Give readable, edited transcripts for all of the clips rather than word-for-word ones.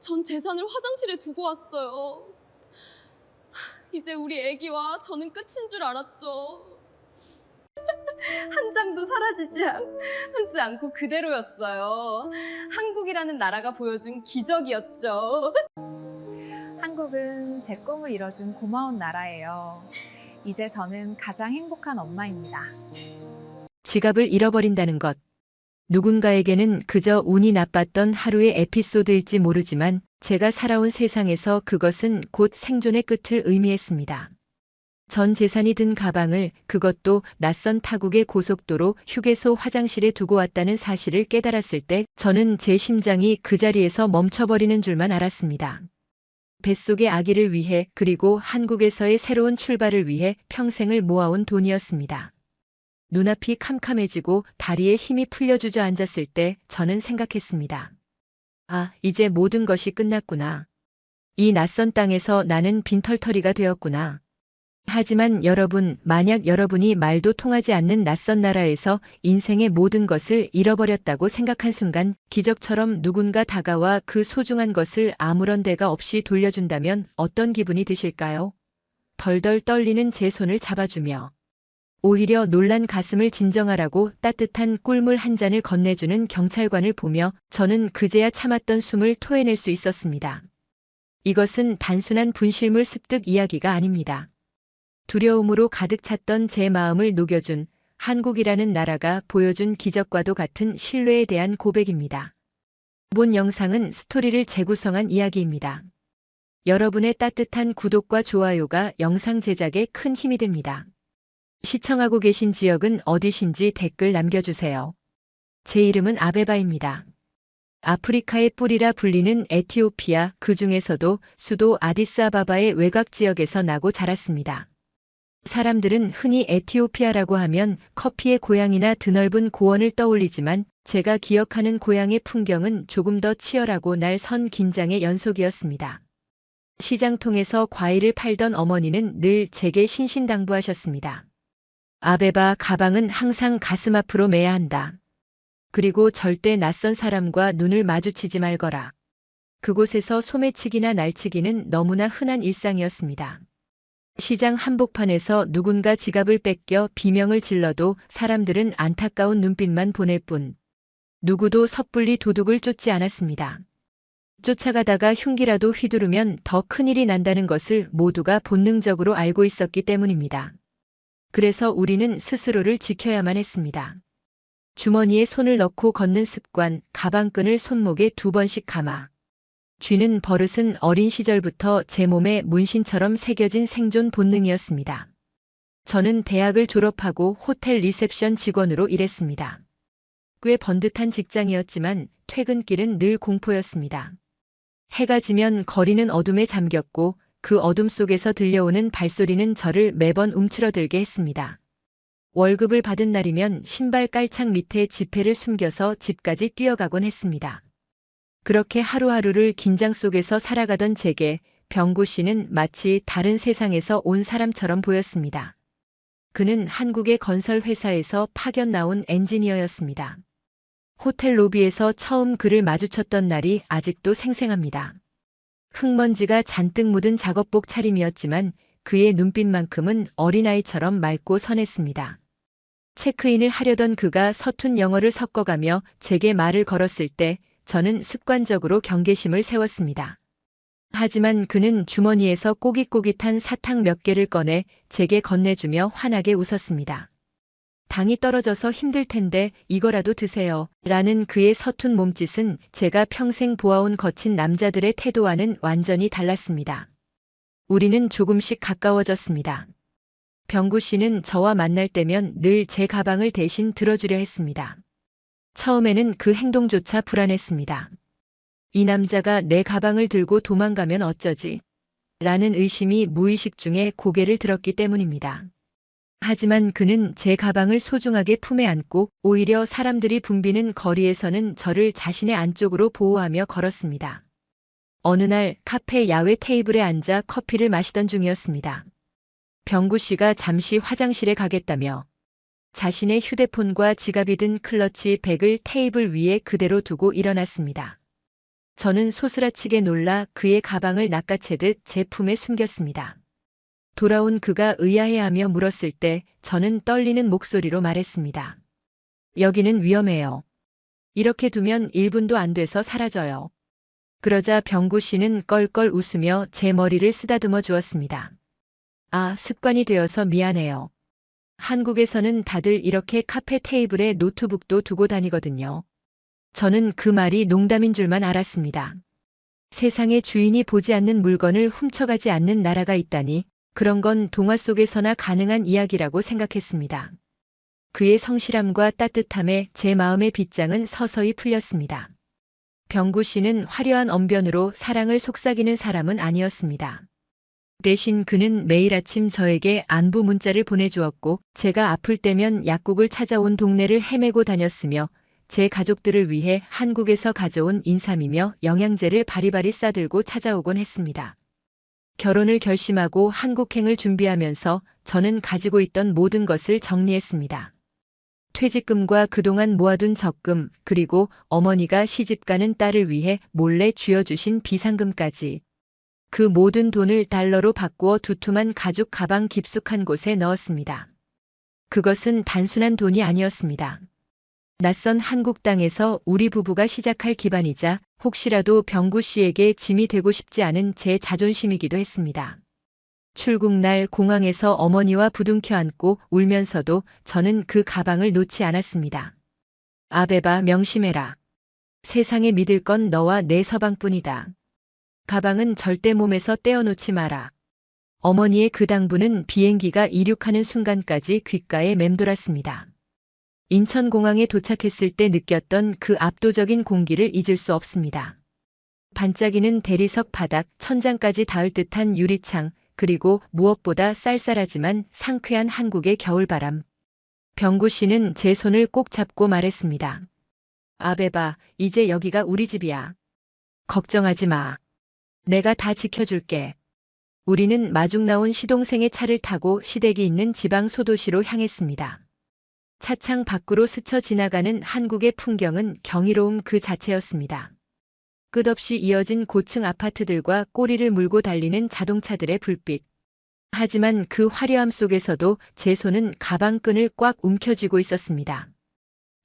전 재산을 화장실에 두고 왔어요. 이제 우리 애기와 저는 끝인 줄 알았죠. 한 장도 사라지지 않고 그대로였어요. 한국이라는 나라가 보여준 기적이었죠. 한국은 제 꿈을 이뤄준 고마운 나라예요. 이제 저는 가장 행복한 엄마입니다. 지갑을 잃어버린다는 것. 누군가에게는 그저 운이 나빴던 하루의 에피소드일지 모르지만 제가 살아온 세상에서 그것은 곧 생존의 끝을 의미했습니다. 전 재산이 든 가방을, 그것도 낯선 타국의 고속도로 휴게소 화장실에 두고 왔다는 사실을 깨달았을 때 저는 제 심장이 그 자리에서 멈춰버리는 줄만 알았습니다. 뱃속의 아기를 위해, 그리고 한국에서의 새로운 출발을 위해 평생을 모아온 돈이었습니다. 눈앞이 캄캄해지고 다리에 힘이 풀려 주저앉았을 때 저는 생각했습니다. 아, 이제 모든 것이 끝났구나. 이 낯선 땅에서 나는 빈털터리가 되었구나. 하지만 여러분, 만약 여러분이 말도 통하지 않는 낯선 나라에서 인생의 모든 것을 잃어버렸다고 생각한 순간 기적처럼 누군가 다가와 그 소중한 것을 아무런 대가 없이 돌려준다면 어떤 기분이 드실까요? 덜덜 떨리는 제 손을 잡아주며 오히려 놀란 가슴을 진정하라고 따뜻한 꿀물 한 잔을 건네주는 경찰관을 보며 저는 그제야 참았던 숨을 토해낼 수 있었습니다. 이것은 단순한 분실물 습득 이야기가 아닙니다. 두려움으로 가득 찼던 제 마음을 녹여준 한국이라는 나라가 보여준 기적과도 같은 신뢰에 대한 고백입니다. 본 영상은 스토리를 재구성한 이야기입니다. 여러분의 따뜻한 구독과 좋아요가 영상 제작에 큰 힘이 됩니다. 시청하고 계신 지역은 어디신지 댓글 남겨주세요. 제 이름은 아베바입니다. 아프리카의 뿔이라 불리는 에티오피아, 그 중에서도 수도 아디스아바바의 외곽 지역에서 나고 자랐습니다. 사람들은 흔히 에티오피아라고 하면 커피의 고향이나 드넓은 고원을 떠올리지만 제가 기억하는 고향의 풍경은 조금 더 치열하고 날 선 긴장의 연속이었습니다. 시장통에서 과일을 팔던 어머니는 늘 제게 신신당부하셨습니다. 아베바, 가방은 항상 가슴 앞으로 매야 한다. 그리고 절대 낯선 사람과 눈을 마주치지 말거라. 그곳에서 소매치기나 날치기는 너무나 흔한 일상이었습니다. 시장 한복판에서 누군가 지갑을 뺏겨 비명을 질러도 사람들은 안타까운 눈빛만 보낼 뿐 누구도 섣불리 도둑을 쫓지 않았습니다. 쫓아가다가 흉기라도 휘두르면 더 큰일이 난다는 것을 모두가 본능적으로 알고 있었기 때문입니다. 그래서 우리는 스스로를 지켜야만 했습니다. 주머니에 손을 넣고 걷는 습관, 가방끈을 손목에 2번씩 감아. 쥐는 버릇은 어린 시절부터 제 몸에 문신처럼 새겨진 생존 본능이었습니다. 저는 대학을 졸업하고 호텔 리셉션 직원으로 일했습니다. 꽤 번듯한 직장이었지만 퇴근길은 늘 공포였습니다. 해가 지면 거리는 어둠에 잠겼고 그 어둠 속에서 들려오는 발소리는 저를 매번 움츠러들게 했습니다. 월급을 받은 날이면 신발 깔창 밑에 지폐를 숨겨서 집까지 뛰어가곤 했습니다. 그렇게 하루하루를 긴장 속에서 살아가던 제게 병구 씨는 마치 다른 세상에서 온 사람처럼 보였습니다. 그는 한국의 건설 회사에서 파견 나온 엔지니어였습니다. 호텔 로비에서 처음 그를 마주쳤던 날이 아직도 생생합니다. 흙먼지가 잔뜩 묻은 작업복 차림이었지만 그의 눈빛만큼은 어린아이처럼 맑고 선했습니다. 체크인을 하려던 그가 서툰 영어를 섞어가며 제게 말을 걸었을 때 저는 습관적으로 경계심을 세웠습니다. 하지만 그는 주머니에서 꼬깃꼬깃한 사탕 몇 개를 꺼내 제게 건네주며 환하게 웃었습니다. 당이 떨어져서 힘들 텐데 이거라도 드세요. 라는 그의 서툰 몸짓은 제가 평생 보아온 거친 남자들의 태도와는 완전히 달랐습니다. 우리는 조금씩 가까워졌습니다. 병구 씨는 저와 만날 때면 늘 제 가방을 대신 들어주려 했습니다. 처음에는 그 행동조차 불안했습니다. 이 남자가 내 가방을 들고 도망가면 어쩌지? 라는 의심이 무의식 중에 고개를 들었기 때문입니다. 하지만 그는 제 가방을 소중하게 품에 안고 오히려 사람들이 붐비는 거리에서는 저를 자신의 안쪽으로 보호하며 걸었습니다. 어느 날 카페 야외 테이블에 앉아 커피를 마시던 중이었습니다. 병구 씨가 잠시 화장실에 가겠다며 자신의 휴대폰과 지갑이 든 클러치 백을 테이블 위에 그대로 두고 일어났습니다. 저는 소스라치게 놀라 그의 가방을 낚아채듯 제 품에 숨겼습니다. 돌아온 그가 의아해하며 물었을 때 저는 떨리는 목소리로 말했습니다. 여기는 위험해요. 이렇게 두면 1분도 안 돼서 사라져요. 그러자 병구 씨는 껄껄 웃으며 제 머리를 쓰다듬어 주었습니다. 아, 습관이 되어서 미안해요. 한국에서는 다들 이렇게 카페 테이블에 노트북도 두고 다니거든요. 저는 그 말이 농담인 줄만 알았습니다. 세상에 주인이 보지 않는 물건을 훔쳐가지 않는 나라가 있다니 그런 건 동화 속에서나 가능한 이야기라고 생각했습니다. 그의 성실함과 따뜻함에 제 마음의 빗장은 서서히 풀렸습니다. 병구 씨는 화려한 언변으로 사랑을 속삭이는 사람은 아니었습니다. 대신 그는 매일 아침 저에게 안부 문자를 보내주었고 제가 아플 때면 약국을 찾아온 동네를 헤매고 다녔으며 제 가족들을 위해 한국에서 가져온 인삼이며 영양제를 바리바리 싸들고 찾아오곤 했습니다. 결혼을 결심하고 한국행을 준비하면서 저는 가지고 있던 모든 것을 정리했습니다. 퇴직금과 그동안 모아둔 적금, 그리고 어머니가 시집가는 딸을 위해 몰래 쥐어주신 비상금까지. 그 모든 돈을 달러로 바꾸어 두툼한 가죽 가방 깊숙한 곳에 넣었습니다. 그것은 단순한 돈이 아니었습니다. 낯선 한국 땅에서 우리 부부가 시작할 기반이자 혹시라도 병구 씨에게 짐이 되고 싶지 않은 제 자존심이기도 했습니다. 출국 날 공항에서 어머니와 부둥켜 안고 울면서도 저는 그 가방을 놓지 않았습니다. 아베바, 명심해라. 세상에 믿을 건 너와 내 서방뿐이다. 가방은 절대 몸에서 떼어놓지 마라. 어머니의 그 당부는 비행기가 이륙하는 순간까지 귓가에 맴돌았습니다. 인천공항에 도착했을 때 느꼈던 그 압도적인 공기를 잊을 수 없습니다. 반짝이는 대리석 바닥, 천장까지 닿을 듯한 유리창, 그리고 무엇보다 쌀쌀하지만 상쾌한 한국의 겨울바람. 병구 씨는 제 손을 꼭 잡고 말했습니다. 아베바, 이제 여기가 우리 집이야. 걱정하지 마. 내가 다 지켜줄게. 우리는 마중 나온 시동생의 차를 타고 시댁이 있는 지방 소도시로 향했습니다. 차창 밖으로 스쳐 지나가는 한국의 풍경은 경이로움 그 자체였습니다. 끝없이 이어진 고층 아파트들과 꼬리를 물고 달리는 자동차들의 불빛. 하지만 그 화려함 속에서도 제 손은 가방끈을 꽉 움켜쥐고 있었습니다.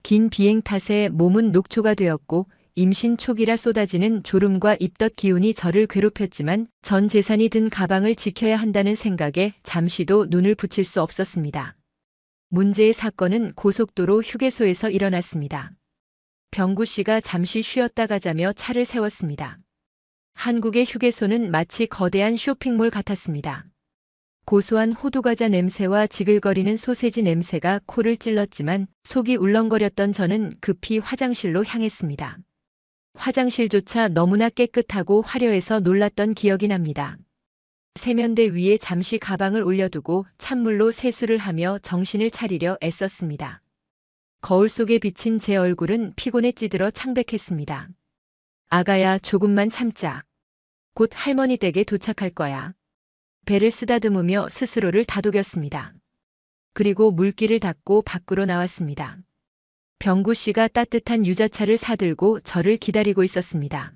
긴 비행 탓에 몸은 녹초가 되었고 임신 초기라 쏟아지는 졸음과 입덧 기운이 저를 괴롭혔지만 전 재산이 든 가방을 지켜야 한다는 생각에 잠시도 눈을 붙일 수 없었습니다. 문제의 사건은 고속도로 휴게소에서 일어났습니다. 병구 씨가 잠시 쉬었다 가자며 차를 세웠습니다. 한국의 휴게소는 마치 거대한 쇼핑몰 같았습니다. 고소한 호두과자 냄새와 지글거리는 소세지 냄새가 코를 찔렀지만 속이 울렁거렸던 저는 급히 화장실로 향했습니다. 화장실조차 너무나 깨끗하고 화려해서 놀랐던 기억이 납니다. 세면대 위에 잠시 가방을 올려두고 찬물로 세수를 하며 정신을 차리려 애썼습니다. 거울 속에 비친 제 얼굴은 피곤에 찌들어 창백했습니다. 아가야, 조금만 참자. 곧 할머니 댁에 도착할 거야. 배를 쓰다듬으며 스스로를 다독였습니다. 그리고 물기를 닦고 밖으로 나왔습니다. 병구 씨가 따뜻한 유자차를 사들고 저를 기다리고 있었습니다.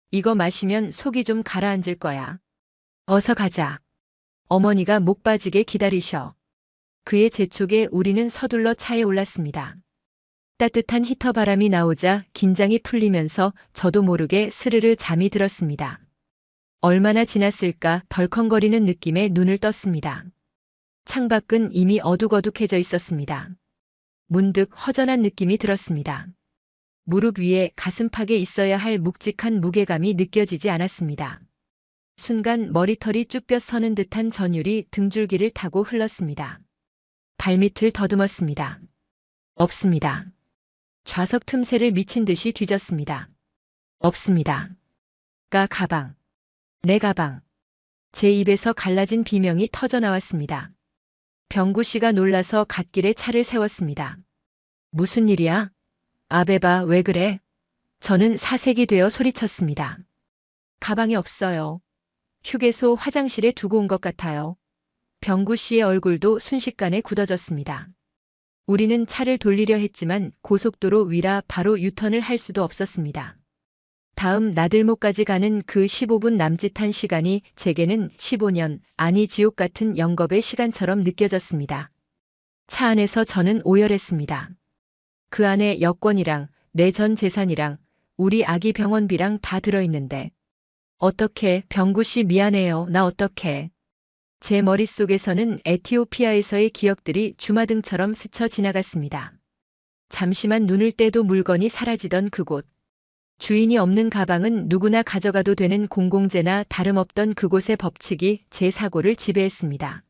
이거 마시면 속이 좀 가라앉을 거야. 어서 가자. 어머니가 목 빠지게 기다리셔. 그의 재촉에 우리는 서둘러 차에 올랐습니다. 따뜻한 히터 바람이 나오자 긴장이 풀리면서 저도 모르게 스르르 잠이 들었습니다. 얼마나 지났을까 덜컹거리는 느낌에 눈을 떴습니다. 창밖은 이미 어둑어둑해져 있었습니다. 문득 허전한 느낌이 들었습니다. 무릎 위에 가슴팍에 있어야 할 묵직한 무게감이 느껴지지 않았습니다. 순간 머리털이 쭈뼛 서는 듯한 전율이 등줄기를 타고 흘렀습니다. 발밑을 더듬었습니다. 없습니다. 좌석 틈새를 미친 듯이 뒤졌습니다. 없습니다. 가방. 내 가방. 제 입에서 갈라진 비명이 터져 나왔습니다. 병구 씨가 놀라서 갓길에 차를 세웠습니다. 무슨 일이야? 아베바, 왜 그래? 저는 사색이 되어 소리쳤습니다. 가방이 없어요. 휴게소 화장실에 두고 온 것 같아요. 병구 씨의 얼굴도 순식간에 굳어졌습니다. 우리는 차를 돌리려 했지만 고속도로 위라 바로 유턴을 할 수도 없었습니다. 다음 나들목까지 가는 그 15분 남짓한 시간이 제게는 15년, 아니 지옥 같은 영겁의 시간처럼 느껴졌습니다. 차 안에서 저는 오열했습니다. 그 안에 여권이랑 내 전 재산이랑 우리 아기 병원비랑 다 들어있는데 어떻게 병구 씨 미안해요. 나 어떡해. 제 머릿속에서는 에티오피아에서의 기억들이 주마등처럼 스쳐 지나갔습니다. 잠시만 눈을 떼도 물건이 사라지던 그곳. 주인이 없는 가방은 누구나 가져가도 되는 공공재나 다름없던 그곳의 법칙이 제 사고를 지배했습니다.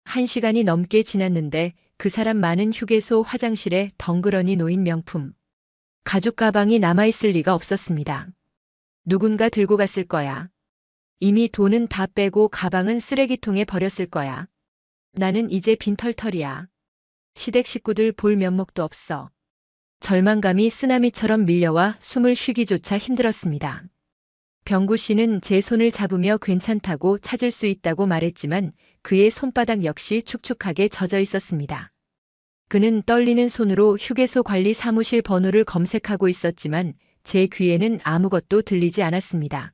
1시간이 넘게 지났는데 그 사람 많은 휴게소 화장실에 덩그러니 놓인 명품. 가죽 가방이 남아있을 리가 없었습니다. 누군가 들고 갔을 거야. 이미 돈은 다 빼고 가방은 쓰레기통에 버렸을 거야. 나는 이제 빈털털이야. 시댁 식구들 볼 면목도 없어. 절망감이 쓰나미처럼 밀려와 숨을 쉬기조차 힘들었습니다. 병구 씨는 제 손을 잡으며 괜찮다고 찾을 수 있다고 말했지만 그의 손바닥 역시 축축하게 젖어 있었습니다. 그는 떨리는 손으로 휴게소 관리 사무실 번호를 검색하고 있었지만 제 귀에는 아무것도 들리지 않았습니다.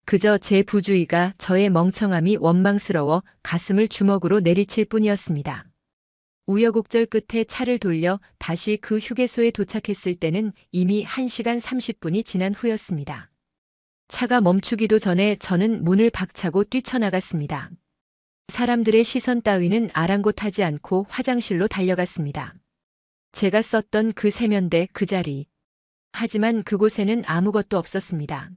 그저 제 부주의가 저의 멍청함이 원망스러워 가슴을 주먹으로 내리칠 뿐이었습니다. 우여곡절 끝에 차를 돌려 다시 그 휴게소에 도착했을 때는 이미 1시간 30분이 지난 후였습니다. 차가 멈추기도 전에 저는 문을 박차고 뛰쳐나갔습니다. 사람들의 시선 따위는 아랑곳하지 않고 화장실로 달려갔습니다. 제가 썼던 그 세면대 그 자리. 하지만 그곳에는 아무것도 없었습니다.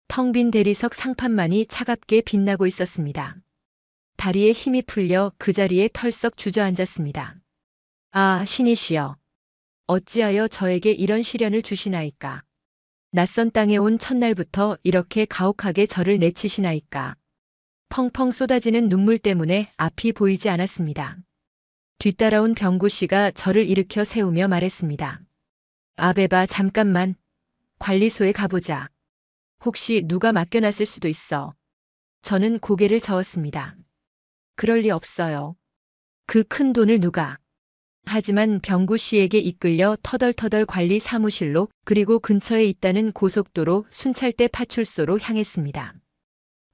텅 빈 대리석 상판만이 차갑게 빛나고 있었습니다. 다리에 힘이 풀려 그 자리에 털썩 주저앉았습니다. 아, 신이시여. 어찌하여 저에게 이런 시련을 주시나이까. 낯선 땅에 온 첫날부터 이렇게 가혹하게 저를 내치시나이까. 펑펑 쏟아지는 눈물 때문에 앞이 보이지 않았습니다. 뒤따라온 병구 씨가 저를 일으켜 세우며 말했습니다. 아베바, 잠깐만. 관리소에 가보자. 혹시 누가 맡겨놨을 수도 있어. 저는 고개를 저었습니다. 그럴 리 없어요. 그 큰 돈을 누가. 하지만 병구 씨에게 이끌려 터덜터덜 관리 사무실로 그리고 근처에 있다는 고속도로 순찰대 파출소로 향했습니다.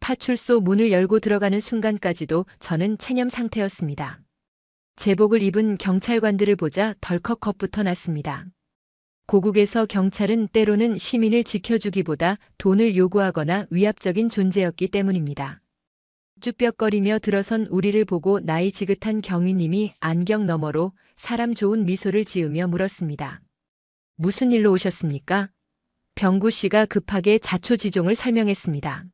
파출소 문을 열고 들어가는 순간까지도 저는 체념 상태였습니다. 제복을 입은 경찰관들을 보자 덜컥 겁부터 났습니다. 고국에서 경찰은 때로는 시민을 지켜주기보다 돈을 요구하거나 위압적인 존재였기 때문입니다. 쭈뼛거리며 들어선 우리를 보고 나이 지긋한 경위님이 안경 너머로 사람 좋은 미소를 지으며 물었습니다. 무슨 일로 오셨습니까? 병구 씨가 급하게 자초지종을 설명했습니다.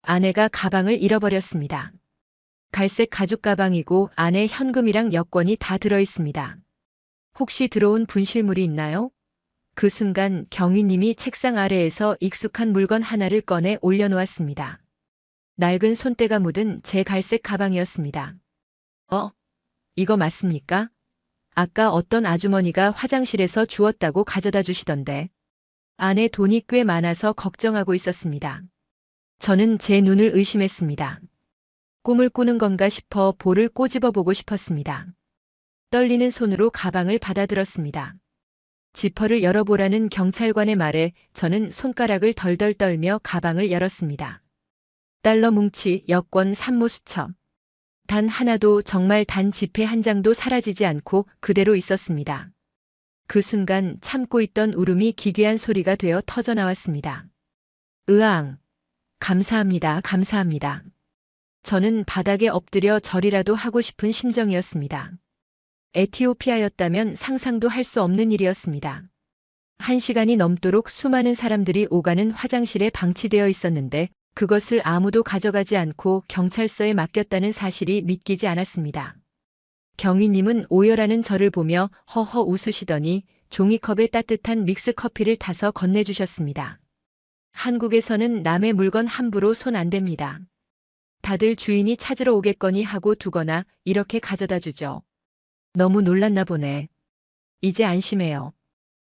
아내가 가방을 잃어버렸습니다. 갈색 가죽 가방이고 안에 현금이랑 여권이 다 들어있습니다. 혹시 들어온 분실물이 있나요? 그 순간 경위님이 책상 아래에서 익숙한 물건 하나를 꺼내 올려놓았습니다. 낡은 손때가 묻은 제 갈색 가방이었습니다. 이거 맞습니까? 아까 어떤 아주머니가 화장실에서 주웠다고 가져다 주시던데. 안에 돈이 꽤 많아서 걱정하고 있었습니다. 저는 제 눈을 의심했습니다. 꿈을 꾸는 건가 싶어 볼을 꼬집어 보고 싶었습니다. 떨리는 손으로 가방을 받아들었습니다. 지퍼를 열어보라는 경찰관의 말에 저는 손가락을 덜덜 떨며 가방을 열었습니다. 달러 뭉치, 여권, 산모수첩. 단 하나도 정말 단 지폐 한 장도 사라지지 않고 그대로 있었습니다. 그 순간 참고 있던 울음이 기괴한 소리가 되어 터져나왔습니다. 으앙. 감사합니다. 감사합니다. 저는 바닥에 엎드려 절이라도 하고 싶은 심정이었습니다. 에티오피아였다면 상상도 할 수 없는 일이었습니다. 1시간이 넘도록 수많은 사람들이 오가는 화장실에 방치되어 있었는데 그것을 아무도 가져가지 않고 경찰서에 맡겼다는 사실이 믿기지 않았습니다. 경위님은 오열하는 저를 보며 허허 웃으시더니 종이컵에 따뜻한 믹스커피를 타서 건네주셨습니다. 한국에서는 남의 물건 함부로 손 안 댑니다. 다들 주인이 찾으러 오겠거니 하고 두거나 이렇게 가져다 주죠. 너무 놀랐나 보네. 이제 안심해요.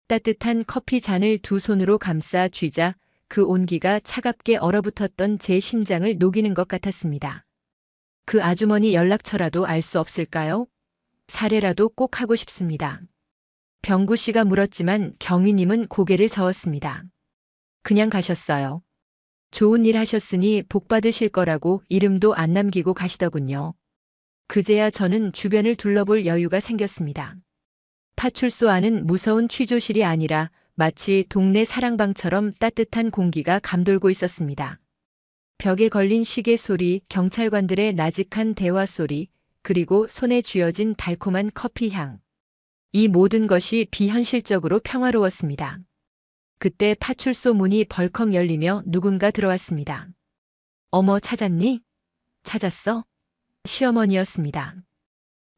따뜻한 커피 잔을 두 손으로 감싸 쥐자 그 온기가 차갑게 얼어붙었던 제 심장을 녹이는 것 같았습니다. 그 아주머니 연락처라도 알 수 없을까요? 사례라도 꼭 하고 싶습니다. 병구 씨가 물었지만 경위님은 고개를 저었습니다. 그냥 가셨어요. 좋은 일 하셨으니 복 받으실 거라고 이름도 안 남기고 가시더군요. 그제야 저는 주변을 둘러볼 여유가 생겼습니다. 파출소 안은 무서운 취조실이 아니라 마치 동네 사랑방처럼 따뜻한 공기가 감돌고 있었습니다. 벽에 걸린 시계 소리, 경찰관들의 나직한 대화 소리, 그리고 손에 쥐어진 달콤한 커피 향. 이 모든 것이 비현실적으로 평화로웠습니다. 그때 파출소 문이 벌컥 열리며 누군가 들어왔습니다. 어머, 찾았니? 찾았어? 시어머니였습니다.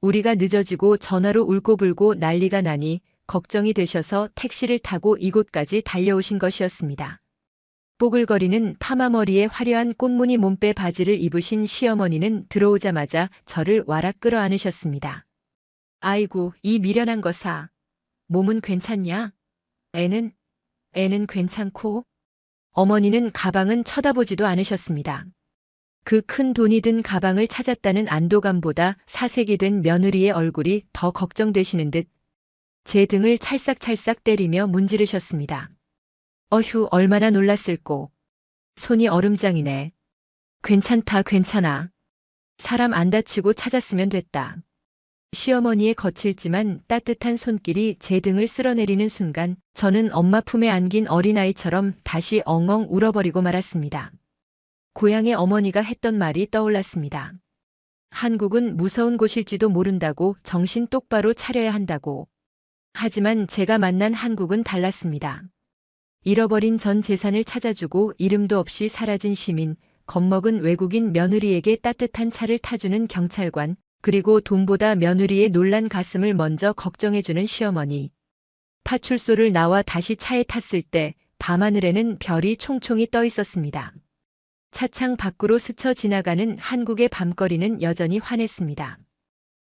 우리가 늦어지고 전화로 울고불고 난리가 나니 걱정이 되셔서 택시를 타고 이곳까지 달려오신 것이었습니다. 뽀글거리는 파마머리에 화려한 꽃무늬 몸빼 바지를 입으신 시어머니는 들어오자마자 저를 와락 끌어안으셨습니다. 아이고, 이 미련한 거사. 몸은 괜찮냐? 애는 괜찮고? 어머니는 가방은 쳐다보지도 않으셨습니다. 그 큰 돈이 든 가방을 찾았다는 안도감보다 사색이 된 며느리의 얼굴이 더 걱정되시는 듯 제 등을 찰싹찰싹 때리며 문지르셨습니다. 어휴, 얼마나 놀랐을꼬. 손이 얼음장이네. 괜찮다, 괜찮아. 사람 안 다치고 찾았으면 됐다. 시어머니의 거칠지만 따뜻한 손길이 제 등을 쓸어내리는 순간 저는 엄마 품에 안긴 어린아이처럼 다시 엉엉 울어버리고 말았습니다. 고향의 어머니가 했던 말이 떠올랐습니다. 한국은 무서운 곳일지도 모른다고 정신 똑바로 차려야 한다고. 하지만 제가 만난 한국은 달랐습니다. 잃어버린 전 재산을 찾아주고 이름도 없이 사라진 시민, 겁먹은 외국인 며느리에게 따뜻한 차를 타주는 경찰관, 그리고 돈보다 며느리의 놀란 가슴을 먼저 걱정해주는 시어머니. 파출소를 나와 다시 차에 탔을 때 밤하늘에는 별이 총총히 떠 있었습니다. 차창 밖으로 스쳐 지나가는 한국의 밤거리는 여전히 환했습니다.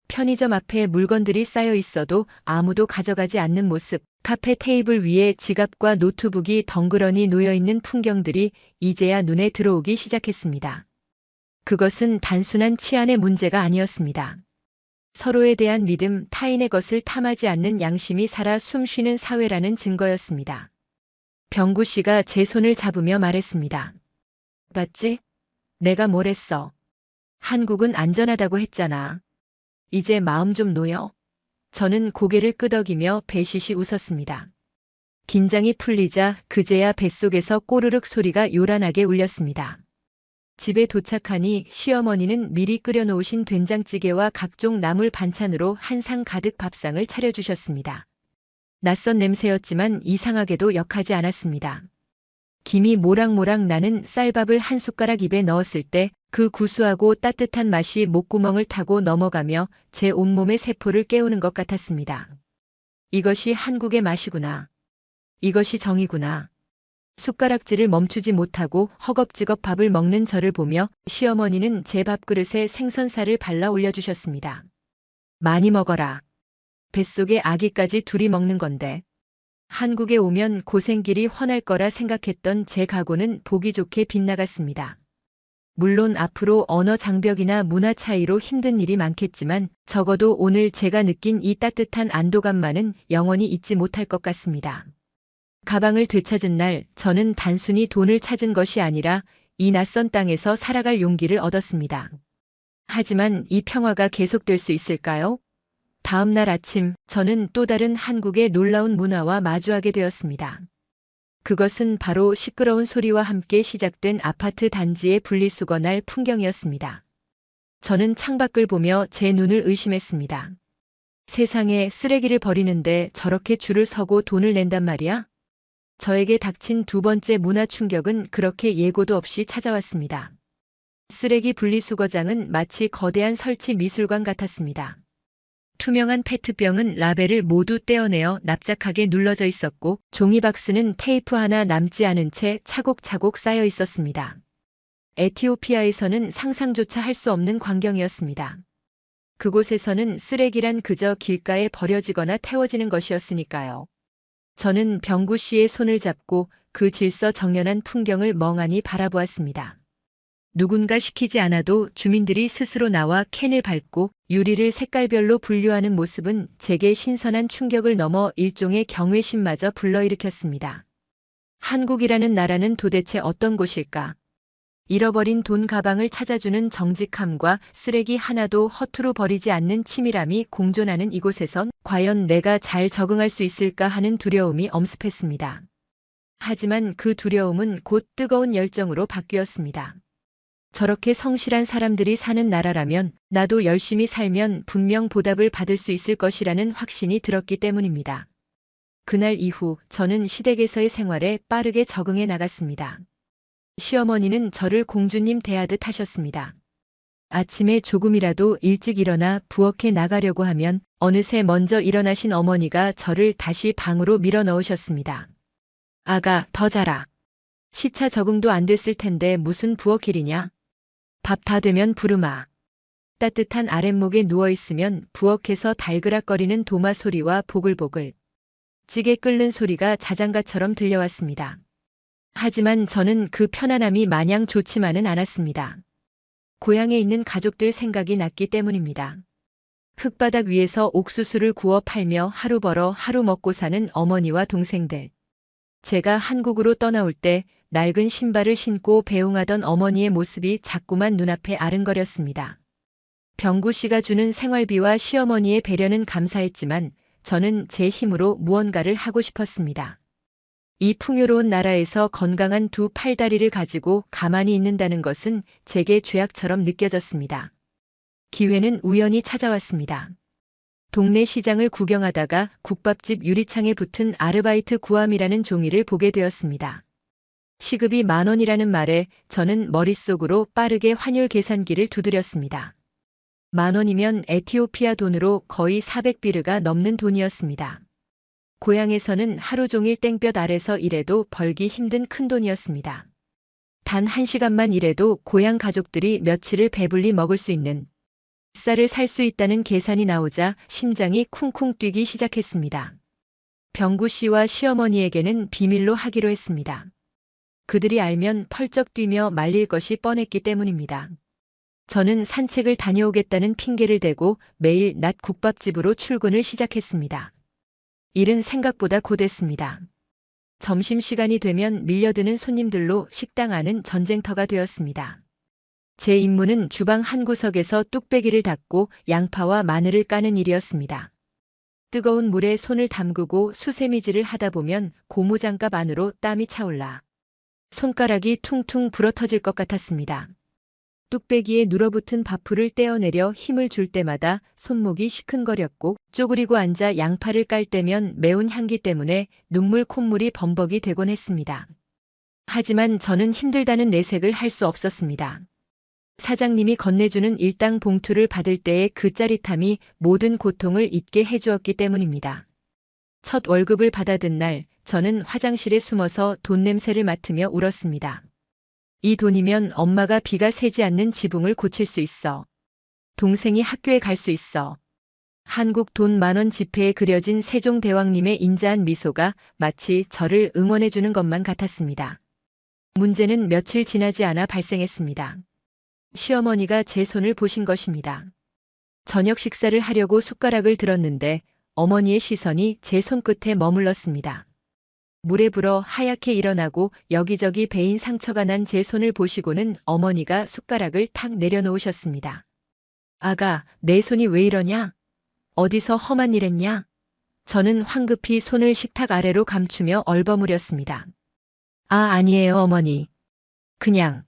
편의점 앞에 물건들이 쌓여 있어도 아무도 가져가지 않는 모습, 카페 테이블 위에 지갑과 노트북이 덩그러니 놓여있는 풍경들이 이제야 눈에 들어오기 시작했습니다. 그것은 단순한 치안의 문제가 아니었습니다. 서로에 대한 믿음, 타인의 것을 탐하지 않는 양심이 살아 숨쉬는 사회라는 증거였습니다. 병구 씨가 제 손을 잡으며 말했습니다. 봤지? 내가 뭘 했어. 한국은 안전하다고 했잖아. 이제 마음 좀 놓여. 저는 고개를 끄덕이며 배시시 웃었습니다. 긴장이 풀리자 그제야 뱃속에서 꼬르륵 소리가 요란하게 울렸습니다. 집에 도착하니 시어머니는 미리 끓여놓으신 된장찌개와 각종 나물 반찬으로 한 상 가득 밥상을 차려주셨습니다. 낯선 냄새였지만 이상하게도 역하지 않았습니다. 김이 모락모락 나는 쌀밥을 한 숟가락 입에 넣었을 때 그 구수하고 따뜻한 맛이 목구멍을 타고 넘어가며 제 온몸의 세포를 깨우는 것 같았습니다. 이것이 한국의 맛이구나. 이것이 정이구나. 숟가락질을 멈추지 못하고 허겁지겁 밥을 먹는 저를 보며 시어머니는 제 밥그릇에 생선살을 발라 올려주셨습니다. 많이 먹어라. 뱃속에 아기까지 둘이 먹는 건데. 한국에 오면 고생길이 훤할 거라 생각했던 제 각오는 보기 좋게 빗나갔습니다. 물론 앞으로 언어 장벽이나 문화 차이로 힘든 일이 많겠지만 적어도 오늘 제가 느낀 이 따뜻한 안도감만은 영원히 잊지 못할 것 같습니다. 가방을 되찾은 날 저는 단순히 돈을 찾은 것이 아니라 이 낯선 땅에서 살아갈 용기를 얻었습니다. 하지만 이 평화가 계속될 수 있을까요? 다음 날 아침 저는 또 다른 한국의 놀라운 문화와 마주하게 되었습니다. 그것은 바로 시끄러운 소리와 함께 시작된 아파트 단지의 분리수거 날 풍경이었습니다. 저는 창밖을 보며 제 눈을 의심했습니다. 세상에 쓰레기를 버리는데 저렇게 줄을 서고 돈을 낸단 말이야? 저에게 닥친 두 번째 문화 충격은 그렇게 예고도 없이 찾아왔습니다. 쓰레기 분리수거장은 마치 거대한 설치 미술관 같았습니다. 투명한 페트병은 라벨을 모두 떼어내어 납작하게 눌러져 있었고 종이박스는 테이프 하나 남지 않은 채 차곡차곡 쌓여 있었습니다. 에티오피아에서는 상상조차 할 수 없는 광경이었습니다. 그곳에서는 쓰레기란 그저 길가에 버려지거나 태워지는 것이었으니까요. 저는 병구 씨의 손을 잡고 그 질서정연한 풍경을 멍하니 바라보았습니다. 누군가 시키지 않아도 주민들이 스스로 나와 캔을 밟고 유리를 색깔별로 분류하는 모습은 제게 신선한 충격을 넘어 일종의 경외심마저 불러일으켰습니다. 한국이라는 나라는 도대체 어떤 곳일까? 잃어버린 돈 가방을 찾아주는 정직함과 쓰레기 하나도 허투루 버리지 않는 치밀함이 공존하는 이곳에선 과연 내가 잘 적응할 수 있을까 하는 두려움이 엄습했습니다. 하지만 그 두려움은 곧 뜨거운 열정으로 바뀌었습니다. 저렇게 성실한 사람들이 사는 나라라면 나도 열심히 살면 분명 보답을 받을 수 있을 것이라는 확신이 들었기 때문입니다. 그날 이후 저는 시댁에서의 생활에 빠르게 적응해 나갔습니다. 시어머니는 저를 공주님 대하듯 하셨습니다. 아침에 조금이라도 일찍 일어나 부엌에 나가려고 하면 어느새 먼저 일어나신 어머니가 저를 다시 방으로 밀어 넣으셨습니다. 아가, 더 자라. 시차 적응도 안 됐을 텐데 무슨 부엌 일이냐? 밥 다 되면 부르마. 따뜻한 아랫목에 누워있으면 부엌에서 달그락거리는 도마 소리와 보글보글 찌개 끓는 소리가 자장가처럼 들려왔습니다. 하지만 저는 그 편안함이 마냥 좋지만은 않았습니다. 고향에 있는 가족들 생각이 났기 때문입니다. 흙바닥 위에서 옥수수를 구워 팔며 하루 벌어 하루 먹고 사는 어머니와 동생들. 제가 한국으로 떠나올 때 낡은 신발을 신고 배웅하던 어머니의 모습이 자꾸만 눈앞에 아른거렸습니다. 병구 씨가 주는 생활비와 시어머니의 배려는 감사했지만 저는 제 힘으로 무언가를 하고 싶었습니다. 이 풍요로운 나라에서 건강한 두 팔다리를 가지고 가만히 있는다는 것은 제게 죄악처럼 느껴졌습니다. 기회는 우연히 찾아왔습니다. 동네 시장을 구경하다가 국밥집 유리창에 붙은 아르바이트 구함이라는 종이를 보게 되었습니다. 시급이 10,000원이라는 말에 저는 머릿속으로 빠르게 환율 계산기를 두드렸습니다. 10,000원이면 에티오피아 돈으로 거의 400비르가 넘는 돈이었습니다. 고향에서는 하루 종일 땡볕 아래서 일해도 벌기 힘든 큰돈이었습니다. 단 1시간만 일해도 고향 가족들이 며칠을 배불리 먹을 수 있는 쌀을 살 수 있다는 계산이 나오자 심장이 쿵쿵 뛰기 시작했습니다. 병구 씨와 시어머니에게는 비밀로 하기로 했습니다. 그들이 알면 펄쩍 뛰며 말릴 것이 뻔했기 때문입니다. 저는 산책을 다녀오겠다는 핑계를 대고 매일 낮 국밥집으로 출근을 시작했습니다. 일은 생각보다 고됐습니다. 점심시간이 되면 밀려드는 손님들로 식당 안은 전쟁터가 되었습니다. 제 임무는 주방 한 구석에서 뚝배기를 닫고 양파와 마늘을 까는 일이었습니다. 뜨거운 물에 손을 담그고 수세미질을 하다 보면 고무장갑 안으로 땀이 차올라 손가락이 퉁퉁 불어터질 것 같았습니다. 뚝배기에 눌어붙은 밥풀을 떼어내려 힘을 줄 때마다 손목이 시큰거렸고 쪼그리고 앉아 양파를 깔 때면 매운 향기 때문에 눈물 콧물이 범벅이 되곤 했습니다. 하지만 저는 힘들다는 내색을 할 수 없었습니다. 사장님이 건네주는 일당 봉투를 받을 때의 그 짜릿함이 모든 고통을 잊게 해주었기 때문입니다. 첫 월급을 받아든 날 저는 화장실에 숨어서 돈 냄새를 맡으며 울었습니다. 이 돈이면 엄마가 비가 새지 않는 지붕을 고칠 수 있어. 동생이 학교에 갈 수 있어. 한국 돈 10,000원 지폐에 그려진 세종대왕님의 인자한 미소가 마치 저를 응원해주는 것만 같았습니다. 문제는 며칠 지나지 않아 발생했습니다. 시어머니가 제 손을 보신 것입니다. 저녁 식사를 하려고 숟가락을 들었는데 어머니의 시선이 제 손끝에 머물렀습니다. 물에 불어 하얗게 일어나고 여기저기 베인 상처가 난 제 손을 보시고는 어머니가 숟가락을 탁 내려놓으셨습니다. 아가, 내 손이 왜 이러냐? 어디서 험한 일 했냐? 저는 황급히 손을 식탁 아래로 감추며 얼버무렸습니다. 아니에요, 어머니. 그냥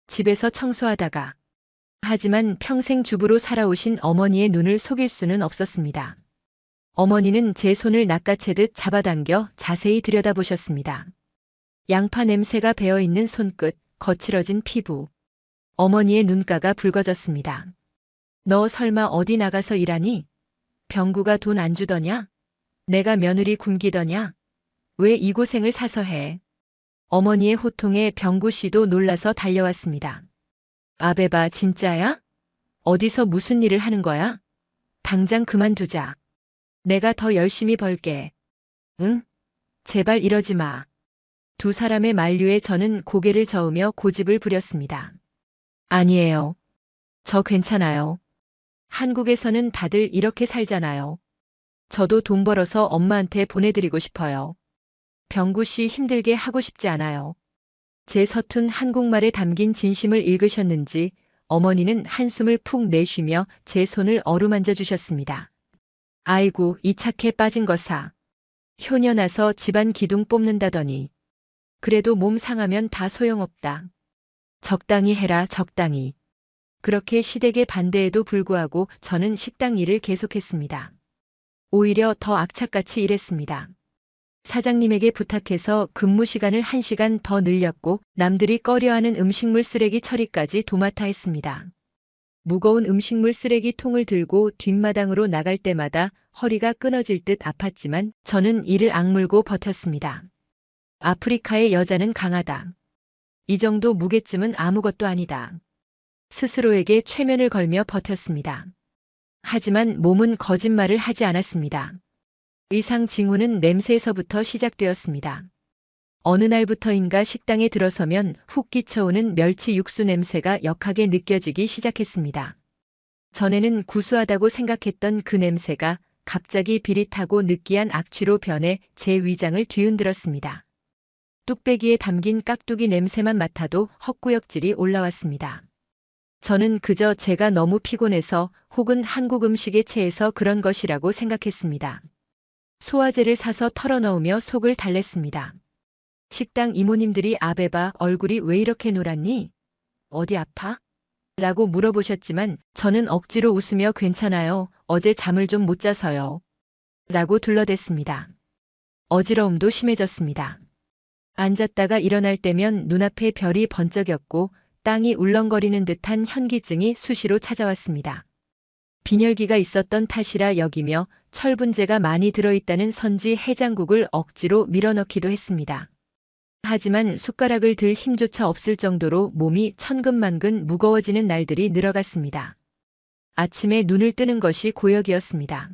집에서 청소하다가. 하지만 평생 주부로 살아오신 어머니의 눈을 속일 수는 없었습니다. 어머니는 제 손을 낚아채듯 잡아당겨 자세히 들여다보셨습니다. 양파 냄새가 배어있는 손끝, 거칠어진 피부. 어머니의 눈가가 붉어졌습니다. 너 설마 어디 나가서 일하니? 병구가 돈 안 주더냐? 내가 며느리 굶기더냐? 왜 이 고생을 사서 해? 어머니의 호통에 병구 씨도 놀라서 달려왔습니다. 아베바, 진짜야? 어디서 무슨 일을 하는 거야? 당장 그만두자. 내가 더 열심히 벌게. 응? 제발 이러지 마. 두 사람의 만류에 저는 고개를 저으며 고집을 부렸습니다. 아니에요. 저 괜찮아요. 한국에서는 다들 이렇게 살잖아요. 저도 돈 벌어서 엄마한테 보내드리고 싶어요. 병구 씨 힘들게 하고 싶지 않아요. 제 서툰 한국말에 담긴 진심을 읽으셨는지 어머니는 한숨을 푹 내쉬며 제 손을 어루만져 주셨습니다. 아이고, 이 착해 빠진 거사. 효녀 나서 집안 기둥 뽑는다더니. 그래도 몸 상하면 다 소용없다. 적당히 해라, 적당히. 그렇게 시댁의 반대에도 불구하고 저는 식당 일을 계속했습니다. 오히려 더 악착같이 일했습니다. 사장님에게 부탁해서 근무 시간을 1시간 더 늘렸고 남들이 꺼려하는 음식물 쓰레기 처리까지 도맡아 했습니다. 무거운 음식물 쓰레기 통을 들고 뒷마당으로 나갈 때마다 허리가 끊어질 듯 아팠지만 저는 이를 악물고 버텼습니다. 아프리카의 여자는 강하다. 이 정도 무게쯤은 아무것도 아니다. 스스로에게 최면을 걸며 버텼습니다. 하지만 몸은 거짓말을 하지 않았습니다. 의상 징후는 냄새에서부터 시작되었습니다. 어느 날부터인가 식당에 들어서면 훅 끼쳐오는 멸치 육수 냄새가 역하게 느껴지기 시작했습니다. 전에는 구수하다고 생각했던 그 냄새가 갑자기 비릿하고 느끼한 악취로 변해 제 위장을 뒤흔들었습니다. 뚝배기에 담긴 깍두기 냄새만 맡아도 헛구역질이 올라왔습니다. 저는 그저 제가 너무 피곤해서 혹은 한국 음식에 체해서 그런 것이라고 생각했습니다. 소화제를 사서 털어넣으며 속을 달랬습니다. 식당 이모님들이 아베바 얼굴이 왜 이렇게 노랗니? 어디 아파? 라고 물어보셨지만 저는 억지로 웃으며 괜찮아요. 어제 잠을 좀 못 자서요. 라고 둘러댔습니다. 어지러움도 심해졌습니다. 앉았다가 일어날 때면 눈앞에 별이 번쩍였고 땅이 울렁거리는 듯한 현기증이 수시로 찾아왔습니다. 빈혈기가 있었던 탓이라 여기며 철분제가 많이 들어있다는 선지 해장국을 억지로 밀어넣기도 했습니다. 하지만 숟가락을 들 힘조차 없을 정도로 몸이 천근만근 무거워지는 날들이 늘어갔습니다. 아침에 눈을 뜨는 것이 고역이었습니다.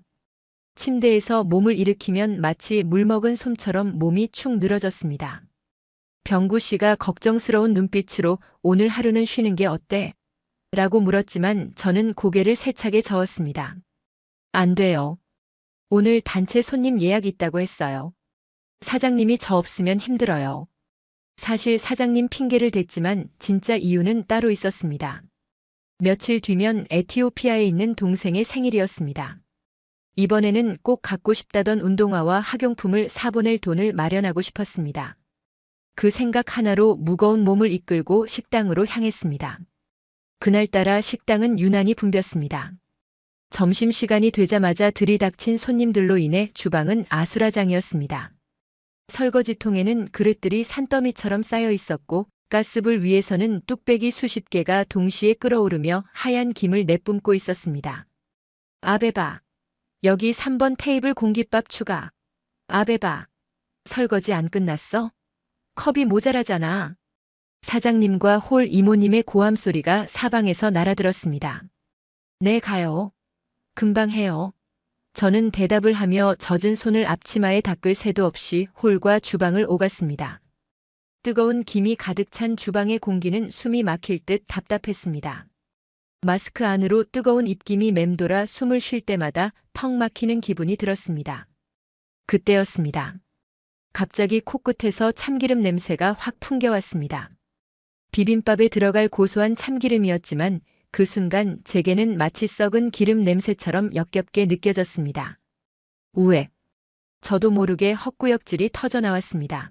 침대에서 몸을 일으키면 마치 물먹은 솜처럼 몸이 축 늘어졌습니다. 병구 씨가 걱정스러운 눈빛으로 오늘 하루는 쉬는 게 어때? 라고 물었지만 저는 고개를 세차게 저었습니다. 안 돼요. 오늘 단체 손님 예약 있다고 했어요. 사장님이 저 없으면 힘들어요. 사실 사장님 핑계를 댔지만 진짜 이유는 따로 있었습니다. 며칠 뒤면 에티오피아에 있는 동생의 생일이었습니다. 이번에는 꼭 갖고 싶다던 운동화와 학용품을 사보낼 돈을 마련하고 싶었습니다. 그 생각 하나로 무거운 몸을 이끌고 식당으로 향했습니다. 그날따라 식당은 유난히 붐볐습니다. 점심시간이 되자마자 들이닥친 손님들로 인해 주방은 아수라장이었습니다. 설거지통에는 그릇들이 산더미처럼 쌓여 있었고 가스불 위에서는 뚝배기 수십 개가 동시에 끓어오르며 하얀 김을 내뿜고 있었습니다. 아베바. 여기 3번 테이블 공깃밥 추가. 아베바. 설거지 안 끝났어? 컵이 모자라잖아. 사장님과 홀 이모님의 고함 소리가 사방에서 날아들었습니다. 네, 가요. 금방 해요. 저는 대답을 하며 젖은 손을 앞치마에 닦을 새도 없이 홀과 주방을 오갔습니다. 뜨거운 김이 가득 찬 주방의 공기는 숨이 막힐 듯 답답했습니다. 마스크 안으로 뜨거운 입김이 맴돌아 숨을 쉴 때마다 턱 막히는 기분이 들었습니다. 그때였습니다. 갑자기 코끝에서 참기름 냄새가 확 풍겨왔습니다. 비빔밥에 들어갈 고소한 참기름이었지만 그 순간 제게는 마치 썩은 기름 냄새처럼 역겹게 느껴졌습니다. 우에. 저도 모르게 헛구역질이 터져나왔습니다.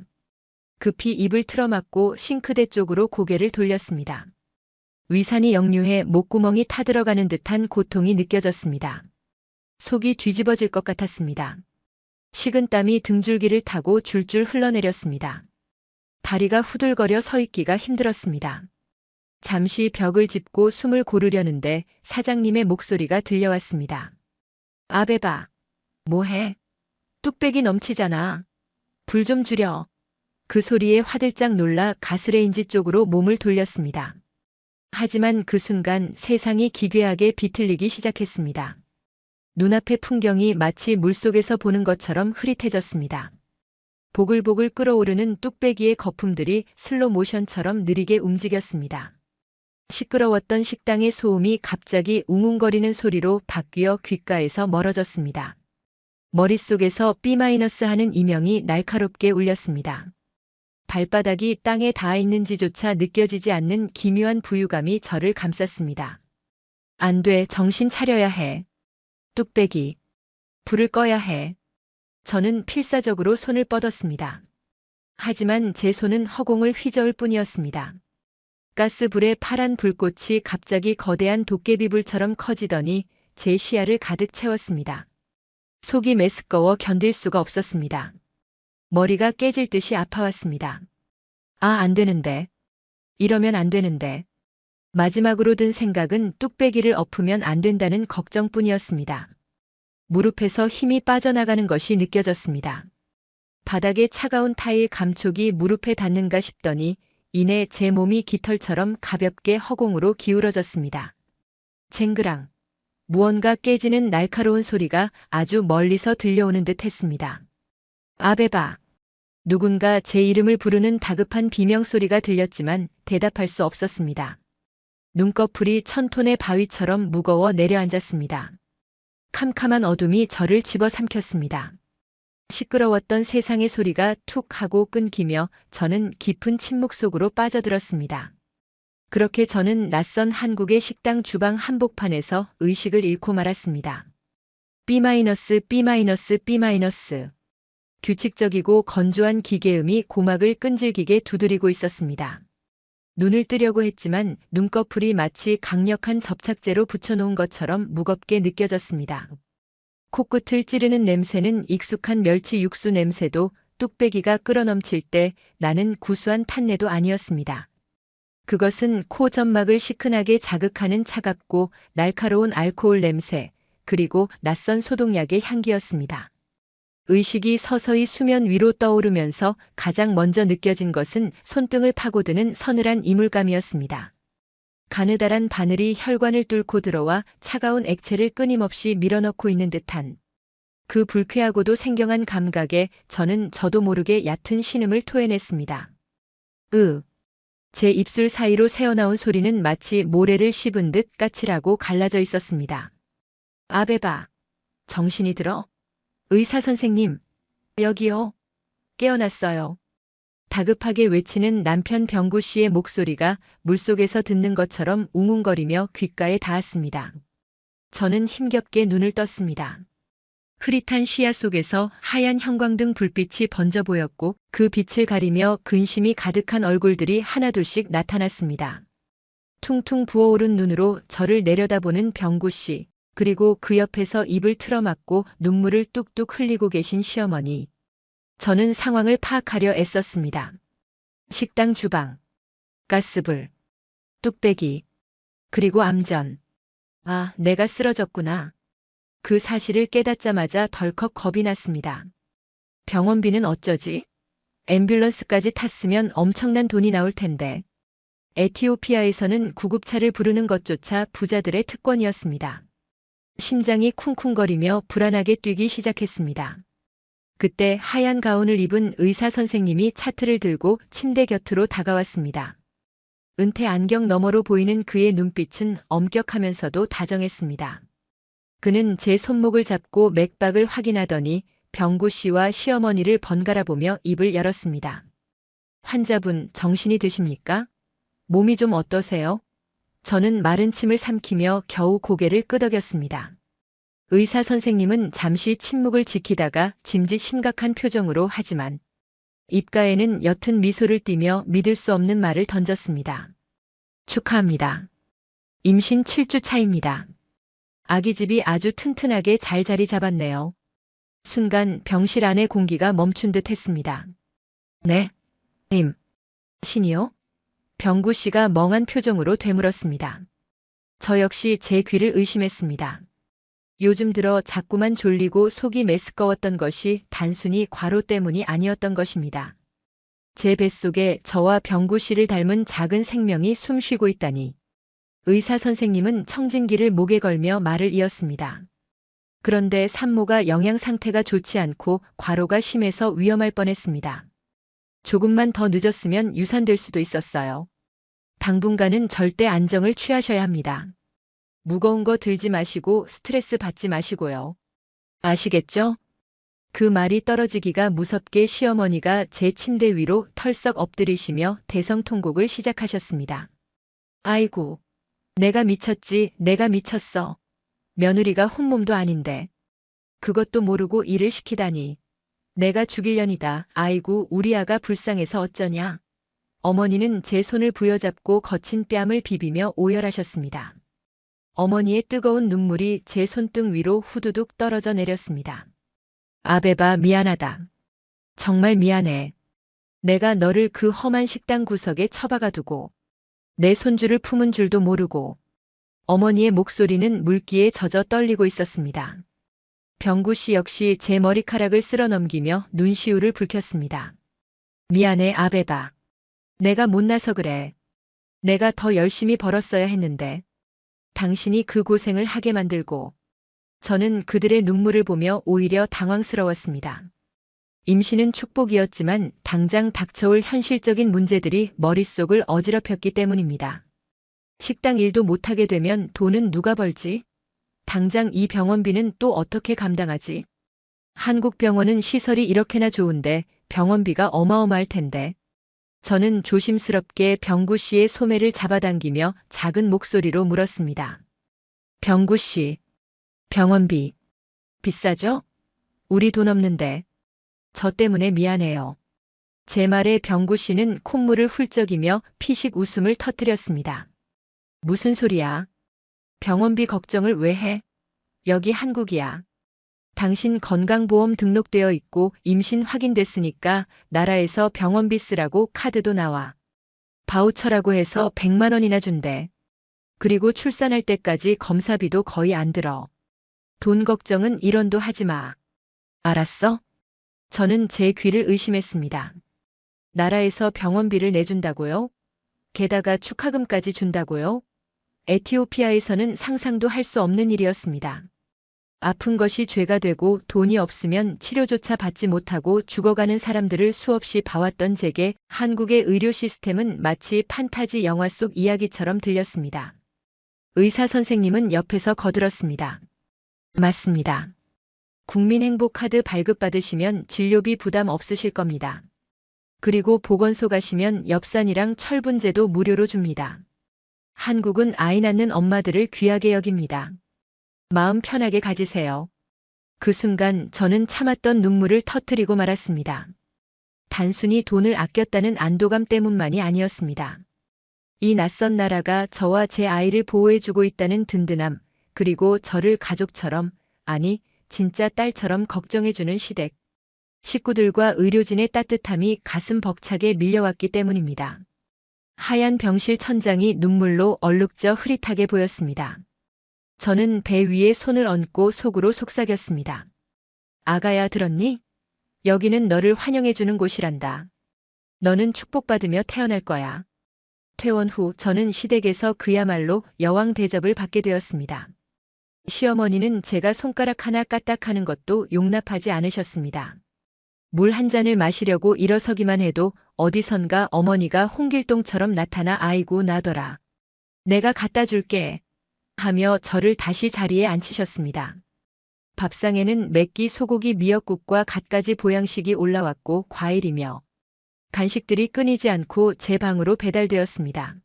급히 입을 틀어막고 싱크대 쪽으로 고개를 돌렸습니다. 위산이 역류해 목구멍이 타들어가는 듯한 고통이 느껴졌습니다. 속이 뒤집어질 것 같았습니다. 식은땀이 등줄기를 타고 줄줄 흘러내렸습니다. 다리가 후들거려 서 있기가 힘들었습니다. 잠시 벽을 짚고 숨을 고르려는데 사장님의 목소리가 들려왔습니다. 아베바, 뭐해? 뚝배기 넘치잖아. 불 좀 줄여. 그 소리에 화들짝 놀라 가스레인지 쪽으로 몸을 돌렸습니다. 하지만 그 순간 세상이 기괴하게 비틀리기 시작했습니다. 눈앞의 풍경이 마치 물속에서 보는 것처럼 흐릿해졌습니다. 보글보글 끓어오르는 뚝배기의 거품들이 슬로 모션처럼 느리게 움직였습니다. 시끄러웠던 식당의 소음이 갑자기 웅웅거리는 소리로 바뀌어 귓가에서 멀어졌습니다. 머릿속에서 B- 하는 이명이 날카롭게 울렸습니다. 발바닥이 땅에 닿아 있는지조차 느껴지지 않는 기묘한 부유감이 저를 감쌌습니다. 안 돼, 정신 차려야 해. 뚝배기. 불을 꺼야 해. 저는 필사적으로 손을 뻗었습니다. 하지만 제 손은 허공을 휘저을 뿐이었습니다. 가스불의 파란 불꽃이 갑자기 거대한 도깨비불처럼 커지더니 제 시야를 가득 채웠습니다. 속이 메스꺼워 견딜 수가 없었습니다. 머리가 깨질 듯이 아파왔습니다. 아, 안 되는데. 이러면 안 되는데. 마지막으로 든 생각은 뚝배기를 엎으면 안 된다는 걱정뿐이었습니다. 무릎에서 힘이 빠져나가는 것이 느껴졌습니다. 바닥에 차가운 타일 감촉이 무릎에 닿는가 싶더니 이내 제 몸이 깃털처럼 가볍게 허공으로 기울어졌습니다. 쟁그랑. 무언가 깨지는 날카로운 소리가 아주 멀리서 들려오는 듯 했습니다. 아베바. 누군가 제 이름을 부르는 다급한 비명소리가 들렸지만 대답할 수 없었습니다. 눈꺼풀이 1000톤의 바위처럼 무거워 내려앉았습니다. 캄캄한 어둠이 저를 집어삼켰습니다. 시끄러웠던 세상의 소리가 툭 하고 끊기며 저는 깊은 침묵 속으로 빠져들었습니다. 그렇게 저는 낯선 한국의 식당 주방 한복판에서 의식을 잃고 말았습니다. B-, B-. 규칙적이고 건조한 기계음이 고막을 끈질기게 두드리고 있었습니다. 눈을 뜨려고 했지만 눈꺼풀이 마치 강력한 접착제로 붙여놓은 것처럼 무겁게 느껴졌습니다. 코끝을 찌르는 냄새는 익숙한 멸치 육수 냄새도 뚝배기가 끓어넘칠 때 나는 구수한 탄내도 아니었습니다. 그것은 코 점막을 시큰하게 자극하는 차갑고 날카로운 알코올 냄새, 그리고 낯선 소독약의 향기였습니다. 의식이 서서히 수면 위로 떠오르면서 가장 먼저 느껴진 것은 손등을 파고드는 서늘한 이물감이었습니다. 가느다란 바늘이 혈관을 뚫고 들어와 차가운 액체를 끊임없이 밀어넣고 있는 듯한 그 불쾌하고도 생경한 감각에 저는 저도 모르게 얕은 신음을 토해냈습니다. 제 입술 사이로 새어나온 소리는 마치 모래를 씹은 듯 까칠하고 갈라져 있었습니다. 아베바. 정신이 들어? 의사 선생님. 여기요. 깨어났어요. 다급하게 외치는 남편 병구 씨의 목소리가 물속에서 듣는 것처럼 웅웅거리며 귓가에 닿았습니다. 저는 힘겹게 눈을 떴습니다. 흐릿한 시야 속에서 하얀 형광등 불빛이 번져 보였고 그 빛을 가리며 근심이 가득한 얼굴들이 하나둘씩 나타났습니다. 퉁퉁 부어오른 눈으로 저를 내려다보는 병구 씨, 그리고 그 옆에서 입을 틀어막고 눈물을 뚝뚝 흘리고 계신 시어머니. 저는 상황을 파악하려 애썼습니다. 식당 주방, 가스불, 뚝배기, 그리고 암전. 아, 내가 쓰러졌구나. 그 사실을 깨닫자마자 덜컥 겁이 났습니다. 병원비는 어쩌지? 앰뷸런스까지 탔으면 엄청난 돈이 나올 텐데. 에티오피아에서는 구급차를 부르는 것조차 부자들의 특권이었습니다. 심장이 쿵쿵거리며 불안하게 뛰기 시작했습니다. 그때 하얀 가운을 입은 의사 선생님이 차트를 들고 침대 곁으로 다가왔습니다. 은퇴 안경 너머로 보이는 그의 눈빛은 엄격하면서도 다정했습니다. 그는 제 손목을 잡고 맥박을 확인하더니 병구 씨와 시어머니를 번갈아 보며 입을 열었습니다. 환자분, 정신이 드십니까? 몸이 좀 어떠세요? 저는 마른 침을 삼키며 겨우 고개를 끄덕였습니다. 의사 선생님은 잠시 침묵을 지키다가 짐짓 심각한 표정으로 하지만 입가에는 옅은 미소를 띠며 믿을 수 없는 말을 던졌습니다. 축하합니다. 임신 7주 차입니다. 아기집이 아주 튼튼하게 잘 자리 잡았네요. 순간 병실 안의 공기가 멈춘 듯 했습니다. 네, 신이요? 병구 씨가 멍한 표정으로 되물었습니다. 저 역시 제 귀를 의심했습니다. 요즘 들어 자꾸만 졸리고 속이 메스꺼웠던 것이 단순히 과로 때문이 아니었던 것입니다. 제 뱃속에 저와 병구 씨를 닮은 작은 생명이 숨쉬고 있다니. 의사 선생님은 청진기를 목에 걸며 말을 이었습니다. 그런데 산모가 영양 상태가 좋지 않고 과로가 심해서 위험할 뻔했습니다. 조금만 더 늦었으면 유산될 수도 있었어요. 당분간은 절대 안정을 취하셔야 합니다. 무거운 거 들지 마시고 스트레스 받지 마시고요. 아시겠죠? 그 말이 떨어지기가 무섭게 시어머니가 제 침대 위로 털썩 엎드리시며 대성통곡을 시작하셨습니다. 아이고, 내가 미쳤지, 내가 미쳤어. 며느리가 혼몸도 아닌데. 그것도 모르고 일을 시키다니. 내가 죽일년이다. 아이고, 우리 아가 불쌍해서 어쩌냐. 어머니는 제 손을 부여잡고 거친 뺨을 비비며 오열하셨습니다. 어머니의 뜨거운 눈물이 제 손등 위로 후두둑 떨어져 내렸습니다. 아베바, 미안하다. 정말 미안해. 내가 너를 그 험한 식당 구석에 처박아 두고 내 손주를 품은 줄도 모르고. 어머니의 목소리는 물기에 젖어 떨리고 있었습니다. 병구 씨 역시 제 머리카락을 쓸어 넘기며 눈시울을 붉혔습니다. 미안해, 아베바. 내가 못나서 그래. 내가 더 열심히 벌었어야 했는데. 당신이 그 고생을 하게 만들고. 저는 그들의 눈물을 보며 오히려 당황스러웠습니다. 임신은 축복이었지만 당장 닥쳐올 현실적인 문제들이 머릿속을 어지럽혔기 때문입니다. 식당 일도 못하게 되면 돈은 누가 벌지? 당장 이 병원비는 또 어떻게 감당하지? 한국 병원은 시설이 이렇게나 좋은데 병원비가 어마어마할 텐데. 저는 조심스럽게 병구 씨의 소매를 잡아당기며 작은 목소리로 물었습니다. 병구 씨, 병원비 비싸죠? 우리 돈 없는데. 저 때문에 미안해요. 제 말에 병구 씨는 콧물을 훌쩍이며 피식 웃음을 터뜨렸습니다. 무슨 소리야? 병원비 걱정을 왜 해? 여기 한국이야. 당신 건강보험 등록되어 있고 임신 확인됐으니까 나라에서 병원비 쓰라고 카드도 나와. 바우처라고 해서 100만 원이나 준대. 그리고 출산할 때까지 검사비도 거의 안 들어. 돈 걱정은 1원도 하지 마. 알았어? 저는 제 귀를 의심했습니다. 나라에서 병원비를 내준다고요? 게다가 축하금까지 준다고요? 에티오피아에서는 상상도 할 수 없는 일이었습니다. 아픈 것이 죄가 되고 돈이 없으면 치료조차 받지 못하고 죽어가는 사람들을 수없이 봐왔던 제게 한국의 의료 시스템은 마치 판타지 영화 속 이야기처럼 들렸습니다. 의사 선생님은 옆에서 거들었습니다. 맞습니다. 국민행복카드 발급받으시면 진료비 부담 없으실 겁니다. 그리고 보건소 가시면 엽산이랑 철분제도 무료로 줍니다. 한국은 아이 낳는 엄마들을 귀하게 여깁니다. 마음 편하게 가지세요. 그 순간 저는 참았던 눈물을 터뜨리고 말았습니다. 단순히 돈을 아꼈다는 안도감 때문만이 아니었습니다. 이 낯선 나라가 저와 제 아이를 보호해주고 있다는 든든함, 그리고 저를 가족처럼, 아니, 진짜 딸처럼 걱정해주는 시댁. 식구들과 의료진의 따뜻함이 가슴 벅차게 밀려왔기 때문입니다. 하얀 병실 천장이 눈물로 얼룩져 흐릿하게 보였습니다. 저는 배 위에 손을 얹고 속으로 속삭였습니다. 아가야, 들었니? 여기는 너를 환영해주는 곳이란다. 너는 축복받으며 태어날 거야. 퇴원 후 저는 시댁에서 그야말로 여왕 대접을 받게 되었습니다. 시어머니는 제가 손가락 하나 까딱하는 것도 용납하지 않으셨습니다. 물 한 잔을 마시려고 일어서기만 해도 어디선가 어머니가 홍길동처럼 나타나 아이고 나더라. 내가 갖다 줄게. 하며 저를 다시 자리에 앉히셨습니다. 밥상에는 맵기 소고기 미역국과 갖가지 보양식이 올라왔고 과일이며 간식들이 끊이지 않고 제 방으로 배달되었습니다.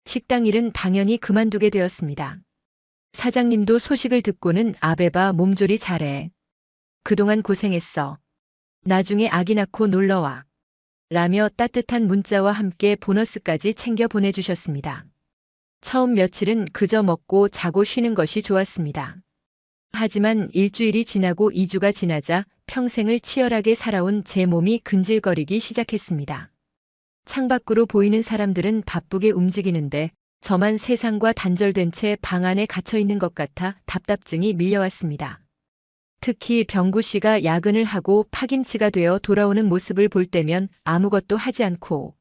식당 일은 당연히 그만두게 되었습니다. 사장님도 소식을 듣고는 아베바 몸조리 잘해. 그동안 고생했어. 나중에 아기 낳고 놀러와. 라며 따뜻한 문자와 함께 보너스까지 챙겨 보내주셨습니다. 처음 며칠은 그저 먹고 자고 쉬는 것이 좋았습니다. 하지만 일주일이 지나고 2주가 지나자 평생을 치열하게 살아온 제 몸이 근질거리기 시작했습니다. 창밖으로 보이는 사람들은 바쁘게 움직이는데 저만 세상과 단절된 채 방 안에 갇혀 있는 것 같아 답답증이 밀려왔습니다. 특히 병구 씨가 야근을 하고 파김치가 되어 돌아오는 모습을 볼 때면 아무것도 하지 않고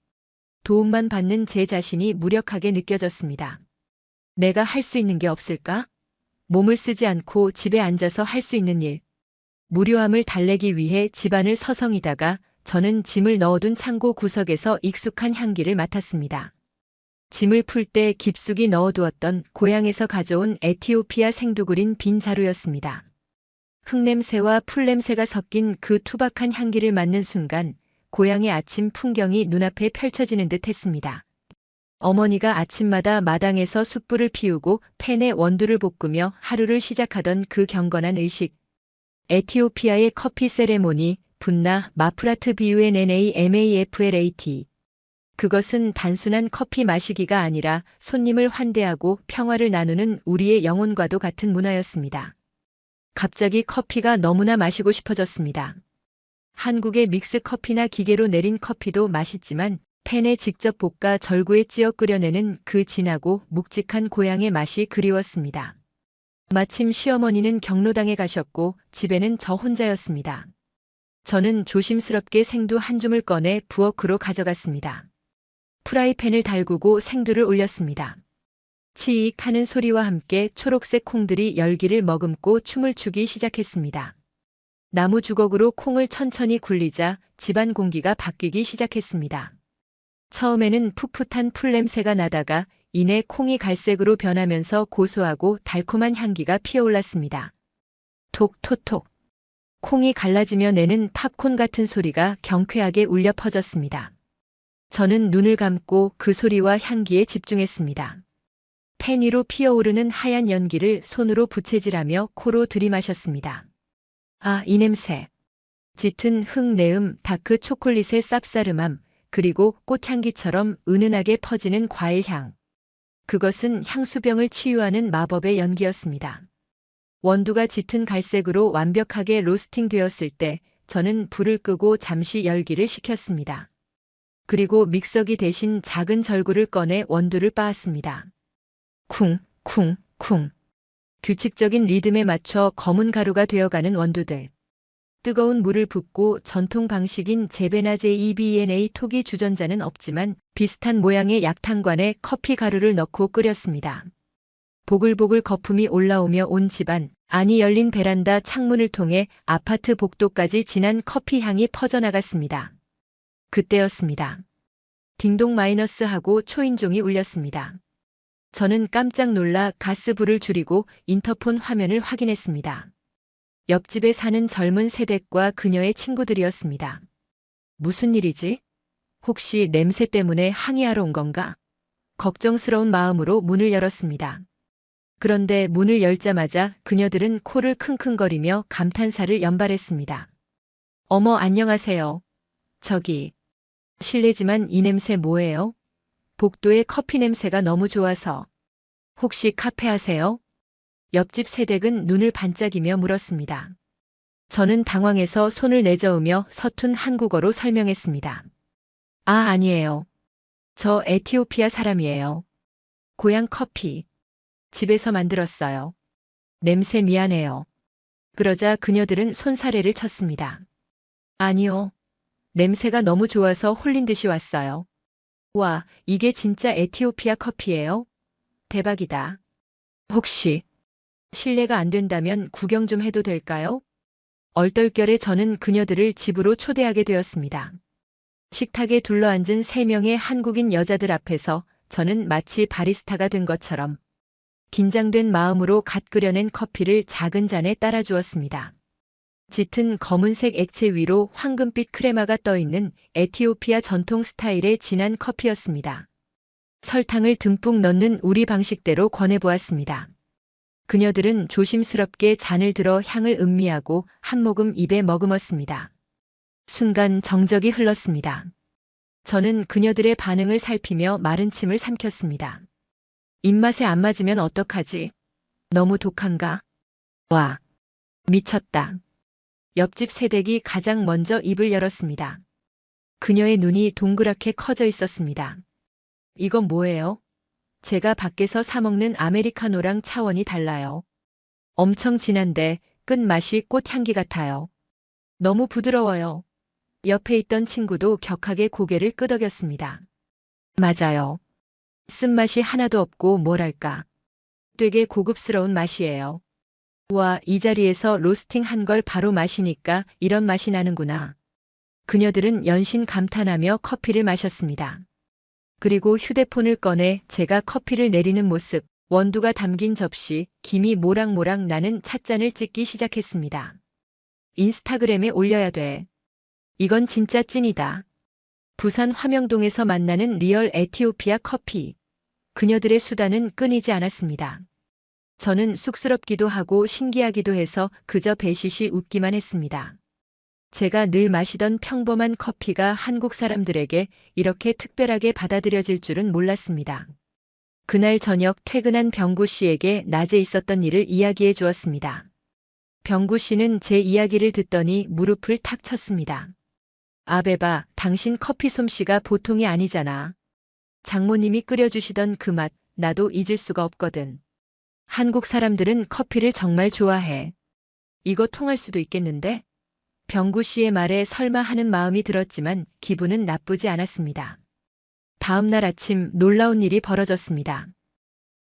도움만 받는 제 자신이 무력하게 느껴졌습니다. 내가 할 수 있는 게 없을까? 몸을 쓰지 않고 집에 앉아서 할 수 있는 일. 무료함을 달래기 위해 집안을 서성이다가 저는 짐을 넣어둔 창고 구석에서 익숙한 향기를 맡았습니다. 짐을 풀 때 깊숙이 넣어두었던 고향에서 가져온 에티오피아 생두그린 빈 자루였습니다. 흙냄새와 풀냄새가 섞인 그 투박한 향기를 맡는 순간 고향의 아침 풍경이 눈앞에 펼쳐지는 듯 했습니다. 어머니가 아침마다 마당에서 숯불을 피우고 팬에 원두를 볶으며 하루를 시작하던 그 경건한 의식. 에티오피아의 커피 세레모니, 분나, 마프라트 BUNNA MAFLAT. 그것은 단순한 커피 마시기가 아니라 손님을 환대하고 평화를 나누는 우리의 영혼과도 같은 문화였습니다. 갑자기 커피가 너무나 마시고 싶어졌습니다. 한국의 믹스 커피나 기계로 내린 커피도 맛있지만 팬에 직접 볶아 절구에 찧어 끓여내는 그 진하고 묵직한 고향의 맛이 그리웠습니다. 마침 시어머니는 경로당에 가셨고 집에는 저 혼자였습니다. 저는 조심스럽게 생두 한 줌을 꺼내 부엌으로 가져갔습니다. 프라이팬을 달구고 생두를 올렸습니다. 치익 하는 소리와 함께 초록색 콩들이 열기를 머금고 춤을 추기 시작했습니다. 나무 주걱으로 콩을 천천히 굴리자 집안 공기가 바뀌기 시작했습니다. 처음에는 풋풋한 풀냄새가 나다가 이내 콩이 갈색으로 변하면서 고소하고 달콤한 향기가 피어올랐습니다. 톡톡톡. 콩이 갈라지며 내는 팝콘 같은 소리가 경쾌하게 울려 퍼졌습니다. 저는 눈을 감고 그 소리와 향기에 집중했습니다. 팬 위로 피어오르는 하얀 연기를 손으로 부채질하며 코로 들이마셨습니다. 아, 이 냄새. 짙은 흙내음, 다크 초콜릿의 쌉싸름함, 그리고 꽃향기처럼 은은하게 퍼지는 과일향. 그것은 향수병을 치유하는 마법의 연기였습니다. 원두가 짙은 갈색으로 완벽하게 로스팅 되었을 때 저는 불을 끄고 잠시 열기를 식혔습니다. 그리고 믹서기 대신 작은 절구를 꺼내 원두를 빻았습니다. 쿵, 쿵, 쿵. 규칙적인 리듬에 맞춰 검은 가루가 되어가는 원두들. 뜨거운 물을 붓고 전통 방식인 제베나 JEBNA 토기 주전자는 없지만 비슷한 모양의 약탕관에 커피 가루를 넣고 끓였습니다. 보글보글 거품이 올라오며 온 집안, 안이 열린 베란다 창문을 통해 아파트 복도까지 진한 커피 향이 퍼져나갔습니다. 그때였습니다. 딩동 마이너스 하고 초인종이 울렸습니다. 저는 깜짝 놀라 가스불을 줄이고 인터폰 화면을 확인했습니다. 옆집에 사는 젊은 세댁과 그녀의 친구들이었습니다. 무슨 일이지? 혹시 냄새 때문에 항의하러 온 건가? 걱정스러운 마음으로 문을 열었습니다. 그런데 문을 열자마자 그녀들은 코를 킁킁거리며 감탄사를 연발했습니다. 어머, 안녕하세요. 저기, 실례지만 이 냄새 뭐예요? 복도의 커피 냄새가 너무 좋아서. 혹시 카페 하세요? 옆집 세댁은 눈을 반짝이며 물었습니다. 저는 당황해서 손을 내저으며 서툰 한국어로 설명했습니다. 아, 아니에요. 저 에티오피아 사람이에요. 고향 커피. 집에서 만들었어요. 냄새 미안해요. 그러자 그녀들은 손사래를 쳤습니다. 아니요. 냄새가 너무 좋아서 홀린 듯이 왔어요. 와, 이게 진짜 에티오피아 커피예요? 대박이다. 혹시 실례가 안 된다면 구경 좀 해도 될까요? 얼떨결에 저는 그녀들을 집으로 초대하게 되었습니다. 식탁에 둘러앉은 3명의 한국인 여자들 앞에서 저는 마치 바리스타가 된 것처럼 긴장된 마음으로 갓 끓여낸 커피를 작은 잔에 따라주었습니다. 짙은 검은색 액체 위로 황금빛 크레마가 떠있는 에티오피아 전통 스타일의 진한 커피였습니다. 설탕을 듬뿍 넣는 우리 방식대로 권해보았습니다. 그녀들은 조심스럽게 잔을 들어 향을 음미하고 한 모금 입에 머금었습니다. 순간 정적이 흘렀습니다. 저는 그녀들의 반응을 살피며 마른 침을 삼켰습니다. 입맛에 안 맞으면 어떡하지? 너무 독한가? 와, 미쳤다. 옆집 세댁이 가장 먼저 입을 열었습니다. 그녀의 눈이 동그랗게 커져 있었습니다. 이건 뭐예요? 제가 밖에서 사 먹는 아메리카노랑 차원이 달라요. 엄청 진한데 끝맛이 꽃향기 같아요. 너무 부드러워요. 옆에 있던 친구도 격하게 고개를 끄덕였습니다. 맞아요. 쓴맛이 하나도 없고 뭐랄까. 되게 고급스러운 맛이에요. 와, 이 자리에서 로스팅 한 걸 바로 마시니까 이런 맛이 나는구나. 그녀들은 연신 감탄하며 커피를 마셨습니다. 그리고 휴대폰을 꺼내 제가 커피를 내리는 모습, 원두가 담긴 접시, 김이 모락모락 나는 찻잔을 찍기 시작했습니다. 인스타그램에 올려야 돼. 이건 진짜 찐이다. 부산 화명동에서 만나는 리얼 에티오피아 커피. 그녀들의 수다는 끊이지 않았습니다. 저는 쑥스럽기도 하고 신기하기도 해서 그저 배시시 웃기만 했습니다. 제가 늘 마시던 평범한 커피가 한국 사람들에게 이렇게 특별하게 받아들여질 줄은 몰랐습니다. 그날 저녁 퇴근한 병구 씨에게 낮에 있었던 일을 이야기해 주었습니다. 병구 씨는 제 이야기를 듣더니 무릎을 탁 쳤습니다. 아베바, 당신 커피 솜씨가 보통이 아니잖아. 장모님이 끓여주시던 그 맛, 나도 잊을 수가 없거든. 한국 사람들은 커피를 정말 좋아해. 이거 통할 수도 있겠는데? 병구 씨의 말에 설마 하는 마음이 들었지만 기분은 나쁘지 않았습니다. 다음 날 아침 놀라운 일이 벌어졌습니다.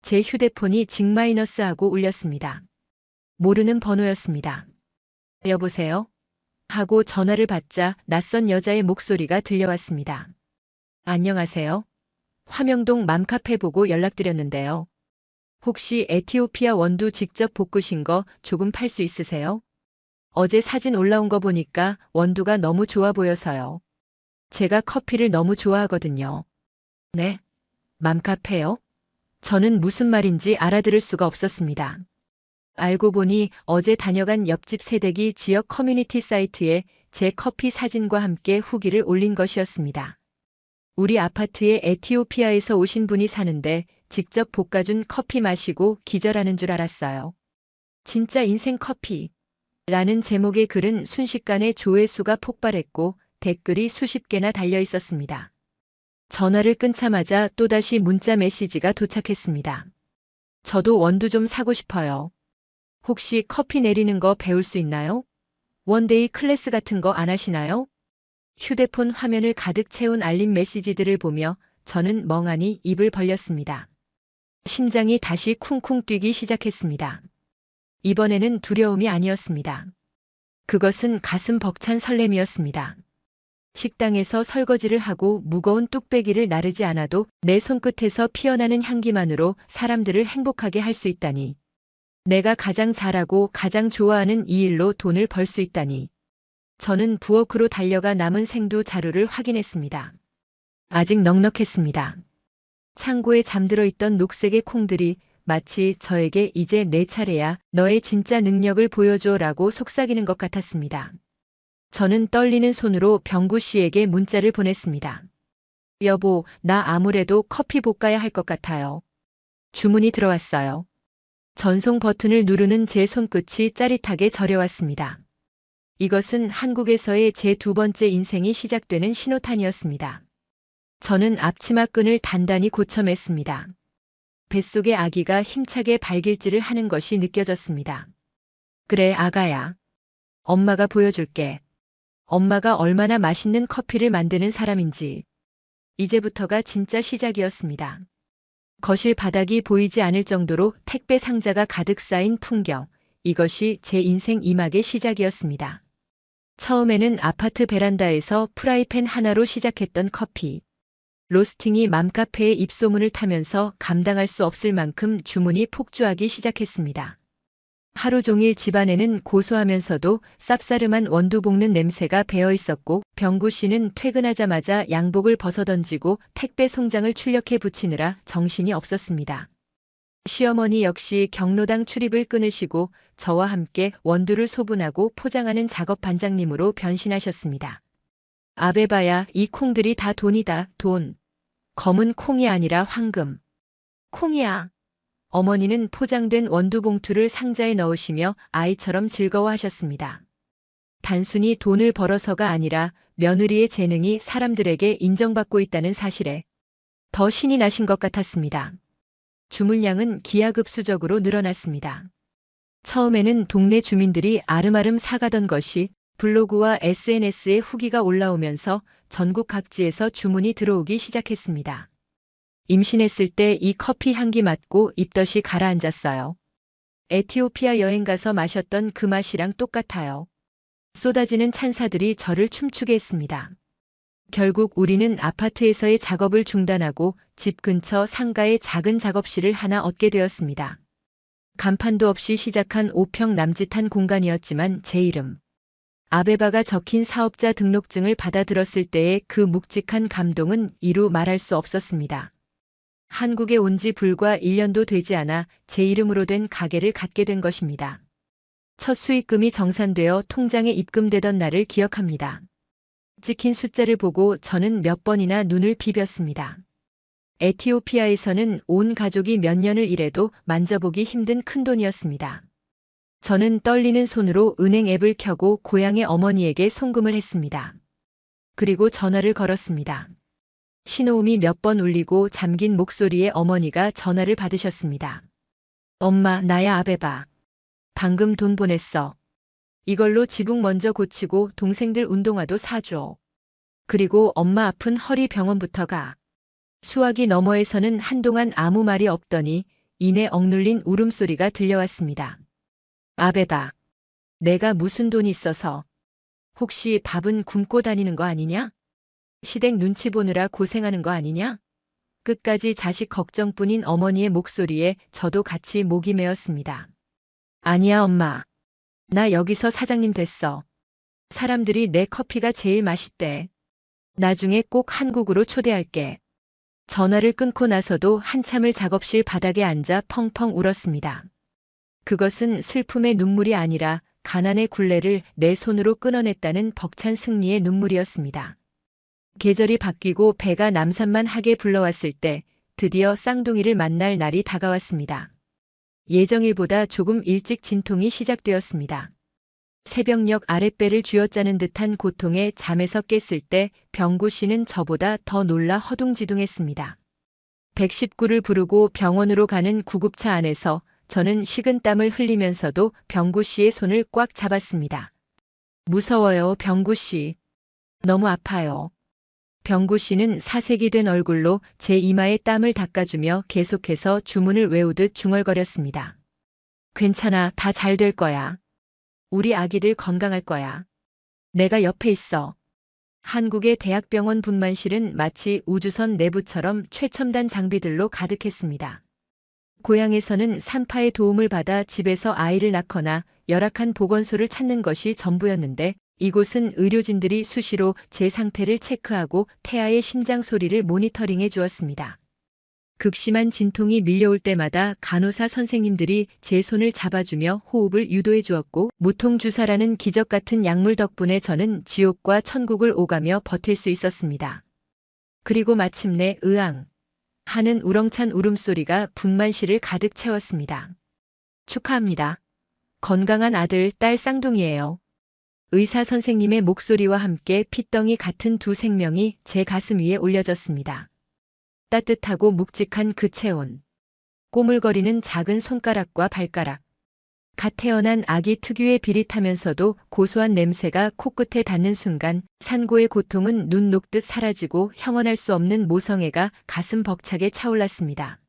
제 휴대폰이 징마이너스하고 울렸습니다. 모르는 번호였습니다. 여보세요? 하고 전화를 받자 낯선 여자의 목소리가 들려왔습니다. 안녕하세요. 화명동 맘카페 보고 연락드렸는데요. 혹시 에티오피아 원두 직접 볶으신 거 조금 팔 수 있으세요? 어제 사진 올라온 거 보니까 원두가 너무 좋아 보여서요. 제가 커피를 너무 좋아하거든요. 네? 맘카페요? 저는 무슨 말인지 알아들을 수가 없었습니다. 알고 보니 어제 다녀간 옆집 세대기 지역 커뮤니티 사이트에 제 커피 사진과 함께 후기를 올린 것이었습니다. 우리 아파트에 에티오피아에서 오신 분이 사는데 직접 볶아준 커피 마시고 기절하는 줄 알았어요. 진짜 인생 커피. 라는 제목의 글은 순식간에 조회수가 폭발했고 댓글이 수십 개나 달려 있었습니다. 전화를 끊자마자 또다시 문자 메시지가 도착했습니다. 저도 원두 좀 사고 싶어요. 혹시 커피 내리는 거 배울 수 있나요? 원데이 클래스 같은 거 안 하시나요? 휴대폰 화면을 가득 채운 알림 메시지들을 보며 저는 멍하니 입을 벌렸습니다. 심장이 다시 쿵쿵 뛰기 시작했습니다. 이번에는 두려움이 아니었습니다. 그것은 가슴 벅찬 설렘이었습니다. 식당에서 설거지를 하고 무거운 뚝배기를 나르지 않아도 내 손끝에서 피어나는 향기만으로 사람들을 행복하게 할 수 있다니. 내가 가장 잘하고 가장 좋아하는 이 일로 돈을 벌 수 있다니. 저는 부엌으로 달려가 남은 생두 자루를 확인했습니다. 아직 넉넉했습니다. 창고에 잠들어 있던 녹색의 콩들이 마치 저에게 이제 내 차례야, 너의 진짜 능력을 보여줘라고 속삭이는 것 같았습니다. 저는 떨리는 손으로 병구 씨에게 문자를 보냈습니다. 여보, 나 아무래도 커피 볶아야 할 것 같아요. 주문이 들어왔어요. 전송 버튼을 누르는 제 손끝이 짜릿하게 저려왔습니다. 이것은 한국에서의 제 두 번째 인생이 시작되는 신호탄이었습니다. 저는 앞치마 끈을 단단히 고쳐맸습니다. 뱃속의 아기가 힘차게 발길질을 하는 것이 느껴졌습니다. 그래, 아가야. 엄마가 보여줄게. 엄마가 얼마나 맛있는 커피를 만드는 사람인지. 이제부터가 진짜 시작이었습니다. 거실 바닥이 보이지 않을 정도로 택배 상자가 가득 쌓인 풍경. 이것이 제 인생 2막의 시작이었습니다. 처음에는 아파트 베란다에서 프라이팬 하나로 시작했던 커피. 로스팅이 맘카페의 입소문을 타면서 감당할 수 없을 만큼 주문이 폭주하기 시작했습니다. 하루 종일 집안에는 고소하면서도 쌉싸름한 원두 볶는 냄새가 배어 있었고 병구 씨는 퇴근하자마자 양복을 벗어던지고 택배 송장을 출력해 붙이느라 정신이 없었습니다. 시어머니 역시 경로당 출입을 끊으시고 저와 함께 원두를 소분하고 포장하는 작업 반장님으로 변신하셨습니다. 아베바야, 이 콩들이 다 돈이다, 돈. 검은 콩이 아니라 황금. 콩이야. 어머니는 포장된 원두 봉투를 상자에 넣으시며 아이처럼 즐거워하셨습니다. 단순히 돈을 벌어서가 아니라 며느리의 재능이 사람들에게 인정받고 있다는 사실에 더 신이 나신 것 같았습니다. 주문량은 기하급수적으로 늘어났습니다. 처음에는 동네 주민들이 아름아름 사가던 것이 블로그와 SNS에 후기가 올라오면서 전국 각지에서 주문이 들어오기 시작했습니다. 임신했을 때 이 커피 향기 맡고 입덧이 가라앉았어요. 에티오피아 여행 가서 마셨던 그 맛이랑 똑같아요. 쏟아지는 찬사들이 저를 춤추게 했습니다. 결국 우리는 아파트에서의 작업을 중단하고 집 근처 상가에 작은 작업실을 하나 얻게 되었습니다. 간판도 없이 시작한 5평 남짓한 공간이었지만 제 이름, 아베바가 적힌 사업자 등록증을 받아들었을 때의 그 묵직한 감동은 이루 말할 수 없었습니다. 한국에 온 지 불과 1년도 되지 않아 제 이름으로 된 가게를 갖게 된 것입니다. 첫 수익금이 정산되어 통장에 입금되던 날을 기억합니다. 찍힌 숫자를 보고 저는 몇 번이나 눈을 비볐습니다. 에티오피아에서는 온 가족이 몇 년을 일해도 만져보기 힘든 큰돈이었습니다. 저는 떨리는 손으로 은행 앱을 켜고 고향의 어머니에게 송금을 했습니다. 그리고 전화를 걸었습니다. 신호음이 몇 번 울리고 잠긴 목소리에 어머니가 전화를 받으셨습니다. 엄마, 나야 아베바. 방금 돈 보냈어. 이걸로 지붕 먼저 고치고 동생들 운동화도 사줘. 그리고 엄마 아픈 허리 병원부터 가. 수화기 너머에서는 한동안 아무 말이 없더니 이내 억눌린 울음소리가 들려왔습니다. 아베바, 내가 무슨 돈이 있어서. 혹시 밥은 굶고 다니는 거 아니냐? 시댁 눈치 보느라 고생하는 거 아니냐? 끝까지 자식 걱정뿐인 어머니의 목소리에 저도 같이 목이 메었습니다. 아니야, 엄마. 나 여기서 사장님 됐어. 사람들이 내 커피가 제일 맛있대. 나중에 꼭 한국으로 초대할게. 전화를 끊고 나서도 한참을 작업실 바닥에 앉아 펑펑 울었습니다. 그것은 슬픔의 눈물이 아니라 가난의 굴레를 내 손으로 끊어냈다는 벅찬 승리의 눈물이었습니다. 계절이 바뀌고 배가 남산만하게 불러왔을 때 드디어 쌍둥이를 만날 날이 다가왔습니다. 예정일보다 조금 일찍 진통이 시작되었습니다. 새벽녘 아랫배를 쥐어짜는 듯한 고통에 잠에서 깼을 때 병구 씨는 저보다 더 놀라 허둥지둥했습니다. 119를 부르고 병원으로 가는 구급차 안에서 저는 식은땀을 흘리면서도 병구 씨의 손을 꽉 잡았습니다. 무서워요, 병구 씨. 너무 아파요. 병구 씨는 사색이 된 얼굴로 제 이마에 땀을 닦아주며 계속해서 주문을 외우듯 중얼거렸습니다. 괜찮아, 다 잘 될 거야. 우리 아기들 건강할 거야. 내가 옆에 있어. 한국의 대학병원 분만실은 마치 우주선 내부처럼 최첨단 장비들로 가득했습니다. 고향에서는 산파의 도움을 받아 집에서 아이를 낳거나 열악한 보건소를 찾는 것이 전부였는데 이곳은 의료진들이 수시로 제 상태를 체크하고 태아의 심장 소리를 모니터링해 주었습니다. 극심한 진통이 밀려올 때마다 간호사 선생님들이 제 손을 잡아주며 호흡을 유도해 주었고 무통주사라는 기적 같은 약물 덕분에 저는 지옥과 천국을 오가며 버틸 수 있었습니다. 그리고 마침내 으앙 하는 우렁찬 울음소리가 분만실을 가득 채웠습니다. 축하합니다. 건강한 아들, 딸 쌍둥이에요. 의사 선생님의 목소리와 함께 핏덩이 같은 두 생명이 제 가슴 위에 올려졌습니다. 따뜻하고 묵직한 그 체온. 꼬물거리는 작은 손가락과 발가락. 갓 태어난 아기 특유의 비릿하면서도 고소한 냄새가 코끝에 닿는 순간 산고의 고통은 눈 녹듯 사라지고 형언할 수 없는 모성애가 가슴 벅차게 차올랐습니다.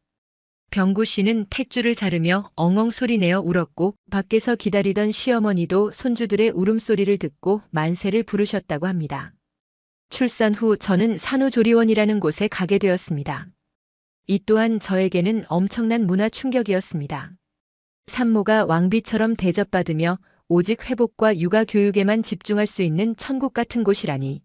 병구 씨는 탯줄을 자르며 엉엉 소리내어 울었고 밖에서 기다리던 시어머니도 손주들의 울음소리를 듣고 만세를 부르셨다고 합니다. 출산 후 저는 산후조리원이라는 곳에 가게 되었습니다. 이 또한 저에게는 엄청난 문화 충격이었습니다. 산모가 왕비처럼 대접받으며 오직 회복과 육아 교육에만 집중할 수 있는 천국 같은 곳이라니.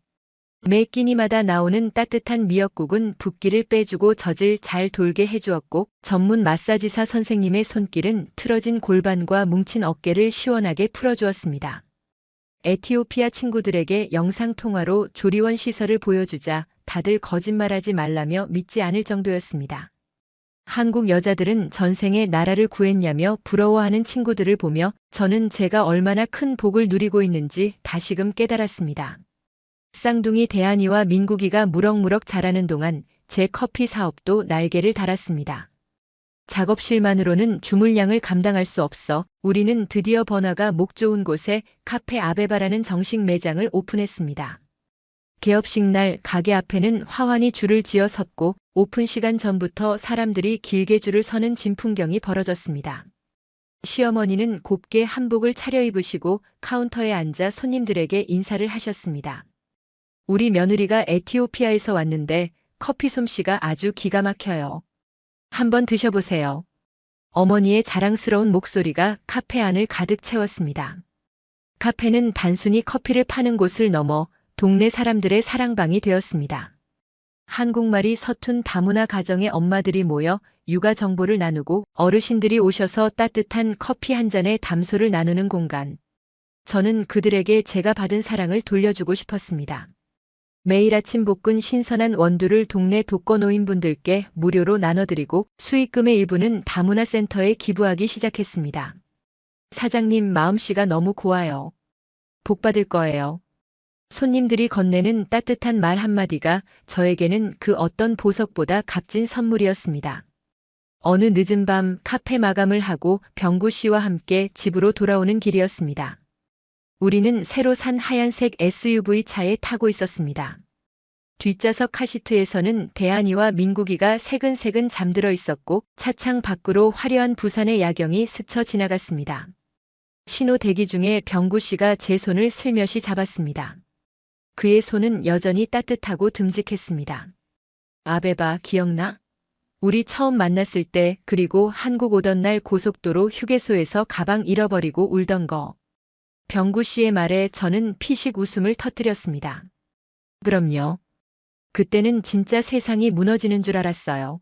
매 끼니마다 나오는 따뜻한 미역국은 붓기를 빼주고 젖을 잘 돌게 해주었고 전문 마사지사 선생님의 손길은 틀어진 골반과 뭉친 어깨를 시원하게 풀어주었습니다. 에티오피아 친구들에게 영상통화로 조리원 시설을 보여주자 다들 거짓말하지 말라며 믿지 않을 정도였습니다. 한국 여자들은 전생에 나라를 구했냐며 부러워하는 친구들을 보며 저는 제가 얼마나 큰 복을 누리고 있는지 다시금 깨달았습니다. 쌍둥이 대한이와 민국이가 무럭무럭 자라는 동안 제 커피 사업도 날개를 달았습니다. 작업실만으로는 주물량을 감당할 수 없어 우리는 드디어 번화가 목 좋은 곳에 카페 아베바라는 정식 매장을 오픈했습니다. 개업식 날 가게 앞에는 화환이 줄을 지어 섰고 오픈 시간 전부터 사람들이 길게 줄을 서는 진풍경이 벌어졌습니다. 시어머니는 곱게 한복을 차려입으시고 카운터에 앉아 손님들에게 인사를 하셨습니다. 우리 며느리가 에티오피아에서 왔는데 커피 솜씨가 아주 기가 막혀요. 한번 드셔보세요. 어머니의 자랑스러운 목소리가 카페 안을 가득 채웠습니다. 카페는 단순히 커피를 파는 곳을 넘어 동네 사람들의 사랑방이 되었습니다. 한국말이 서툰 다문화 가정의 엄마들이 모여 육아 정보를 나누고 어르신들이 오셔서 따뜻한 커피 한 잔에 담소를 나누는 공간. 저는 그들에게 제가 받은 사랑을 돌려주고 싶었습니다. 매일 아침 볶은 신선한 원두를 동네 독거노인분들께 무료로 나눠드리고 수익금의 일부는 다문화 센터에 기부하기 시작했습니다. 사장님 마음씨가 너무 고와요. 복 받을 거예요. 손님들이 건네는 따뜻한 말 한마디가 저에게는 그 어떤 보석보다 값진 선물이었습니다. 어느 늦은 밤 카페 마감을 하고 병구 씨와 함께 집으로 돌아오는 길이었습니다. 우리는 새로 산 하얀색 SUV 차에 타고 있었습니다. 뒷좌석 카시트에서는 대한이와 민국이가 새근새근 잠들어 있었고 차창 밖으로 화려한 부산의 야경이 스쳐 지나갔습니다. 신호 대기 중에 병구 씨가 제 손을 슬며시 잡았습니다. 그의 손은 여전히 따뜻하고 듬직했습니다. 아베바 기억나? 우리 처음 만났을 때 그리고 한국 오던 날 고속도로 휴게소에서 가방 잃어버리고 울던 거. 병구 씨의 말에 저는 피식 웃음을 터뜨렸습니다. 그럼요. 그때는 진짜 세상이 무너지는 줄 알았어요.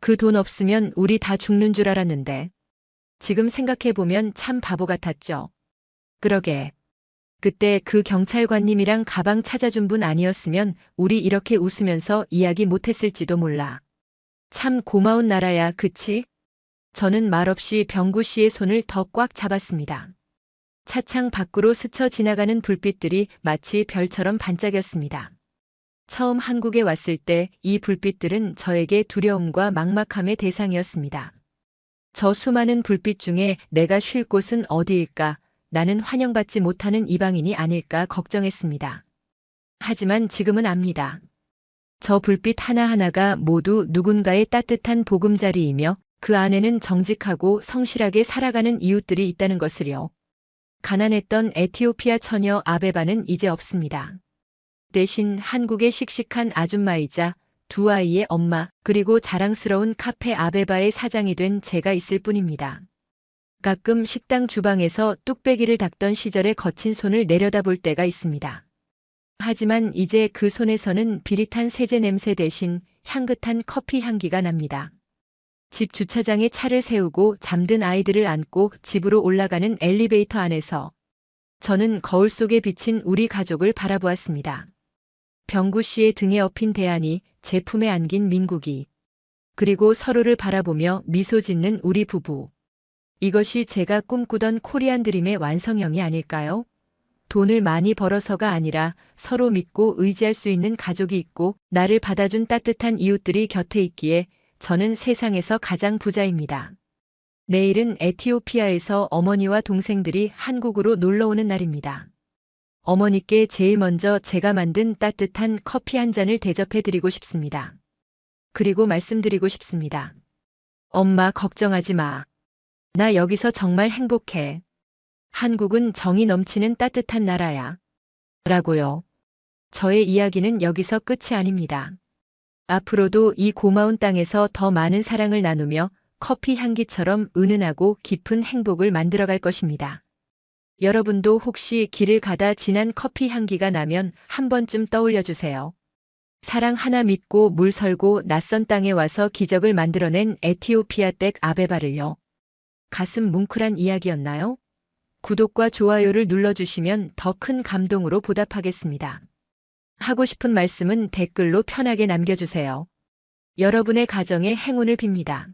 그 돈 없으면 우리 다 죽는 줄 알았는데. 지금 생각해보면 참 바보 같았죠. 그러게. 그때 그 경찰관님이랑 가방 찾아준 분 아니었으면 우리 이렇게 웃으면서 이야기 못했을지도 몰라. 참 고마운 나라야, 그치? 저는 말없이 병구 씨의 손을 더 꽉 잡았습니다. 차창 밖으로 스쳐 지나가는 불빛들이 마치 별처럼 반짝였습니다. 처음 한국에 왔을 때 이 불빛들은 저에게 두려움과 막막함의 대상이었습니다. 저 수많은 불빛 중에 내가 쉴 곳은 어디일까? 나는 환영받지 못하는 이방인이 아닐까 걱정했습니다. 하지만 지금은 압니다. 저 불빛 하나하나가 모두 누군가의 따뜻한 보금자리이며 그 안에는 정직하고 성실하게 살아가는 이웃들이 있다는 것을요. 가난했던 에티오피아 처녀 아베바는 이제 없습니다. 대신 한국의 씩씩한 아줌마이자 두 아이의 엄마 그리고 자랑스러운 카페 아베바의 사장이 된 제가 있을 뿐입니다. 가끔 식당 주방에서 뚝배기를 닦던 시절의 거친 손을 내려다볼 때가 있습니다. 하지만 이제 그 손에서는 비릿한 세제 냄새 대신 향긋한 커피 향기가 납니다. 집 주차장에 차를 세우고 잠든 아이들을 안고 집으로 올라가는 엘리베이터 안에서 저는 거울 속에 비친 우리 가족을 바라보았습니다. 병구 씨의 등에 업힌 대한이, 제 품에 안긴 민국이, 그리고 서로를 바라보며 미소 짓는 우리 부부. 이것이 제가 꿈꾸던 코리안 드림의 완성형이 아닐까요? 돈을 많이 벌어서가 아니라 서로 믿고 의지할 수 있는 가족이 있고 나를 받아준 따뜻한 이웃들이 곁에 있기에 저는 세상에서 가장 부자입니다. 내일은 에티오피아에서 어머니와 동생들이 한국으로 놀러 오는 날입니다. 어머니께 제일 먼저 제가 만든 따뜻한 커피 한 잔을 대접해드리고 싶습니다. 그리고 말씀드리고 싶습니다. 엄마 걱정하지 마. 나 여기서 정말 행복해. 한국은 정이 넘치는 따뜻한 나라야. 라고요. 저의 이야기는 여기서 끝이 아닙니다. 앞으로도 이 고마운 땅에서 더 많은 사랑을 나누며 커피 향기처럼 은은하고 깊은 행복을 만들어갈 것입니다. 여러분도 혹시 길을 가다 진한 커피 향기가 나면 한 번쯤 떠올려 주세요. 사랑 하나 믿고 물 설고 낯선 땅에 와서 기적을 만들어낸 에티오피아 댁 아베바를요. 가슴 뭉클한 이야기였나요? 구독과 좋아요를 눌러주시면 더 큰 감동으로 보답하겠습니다. 하고 싶은 말씀은 댓글로 편하게 남겨주세요. 여러분의 가정에 행운을 빕니다.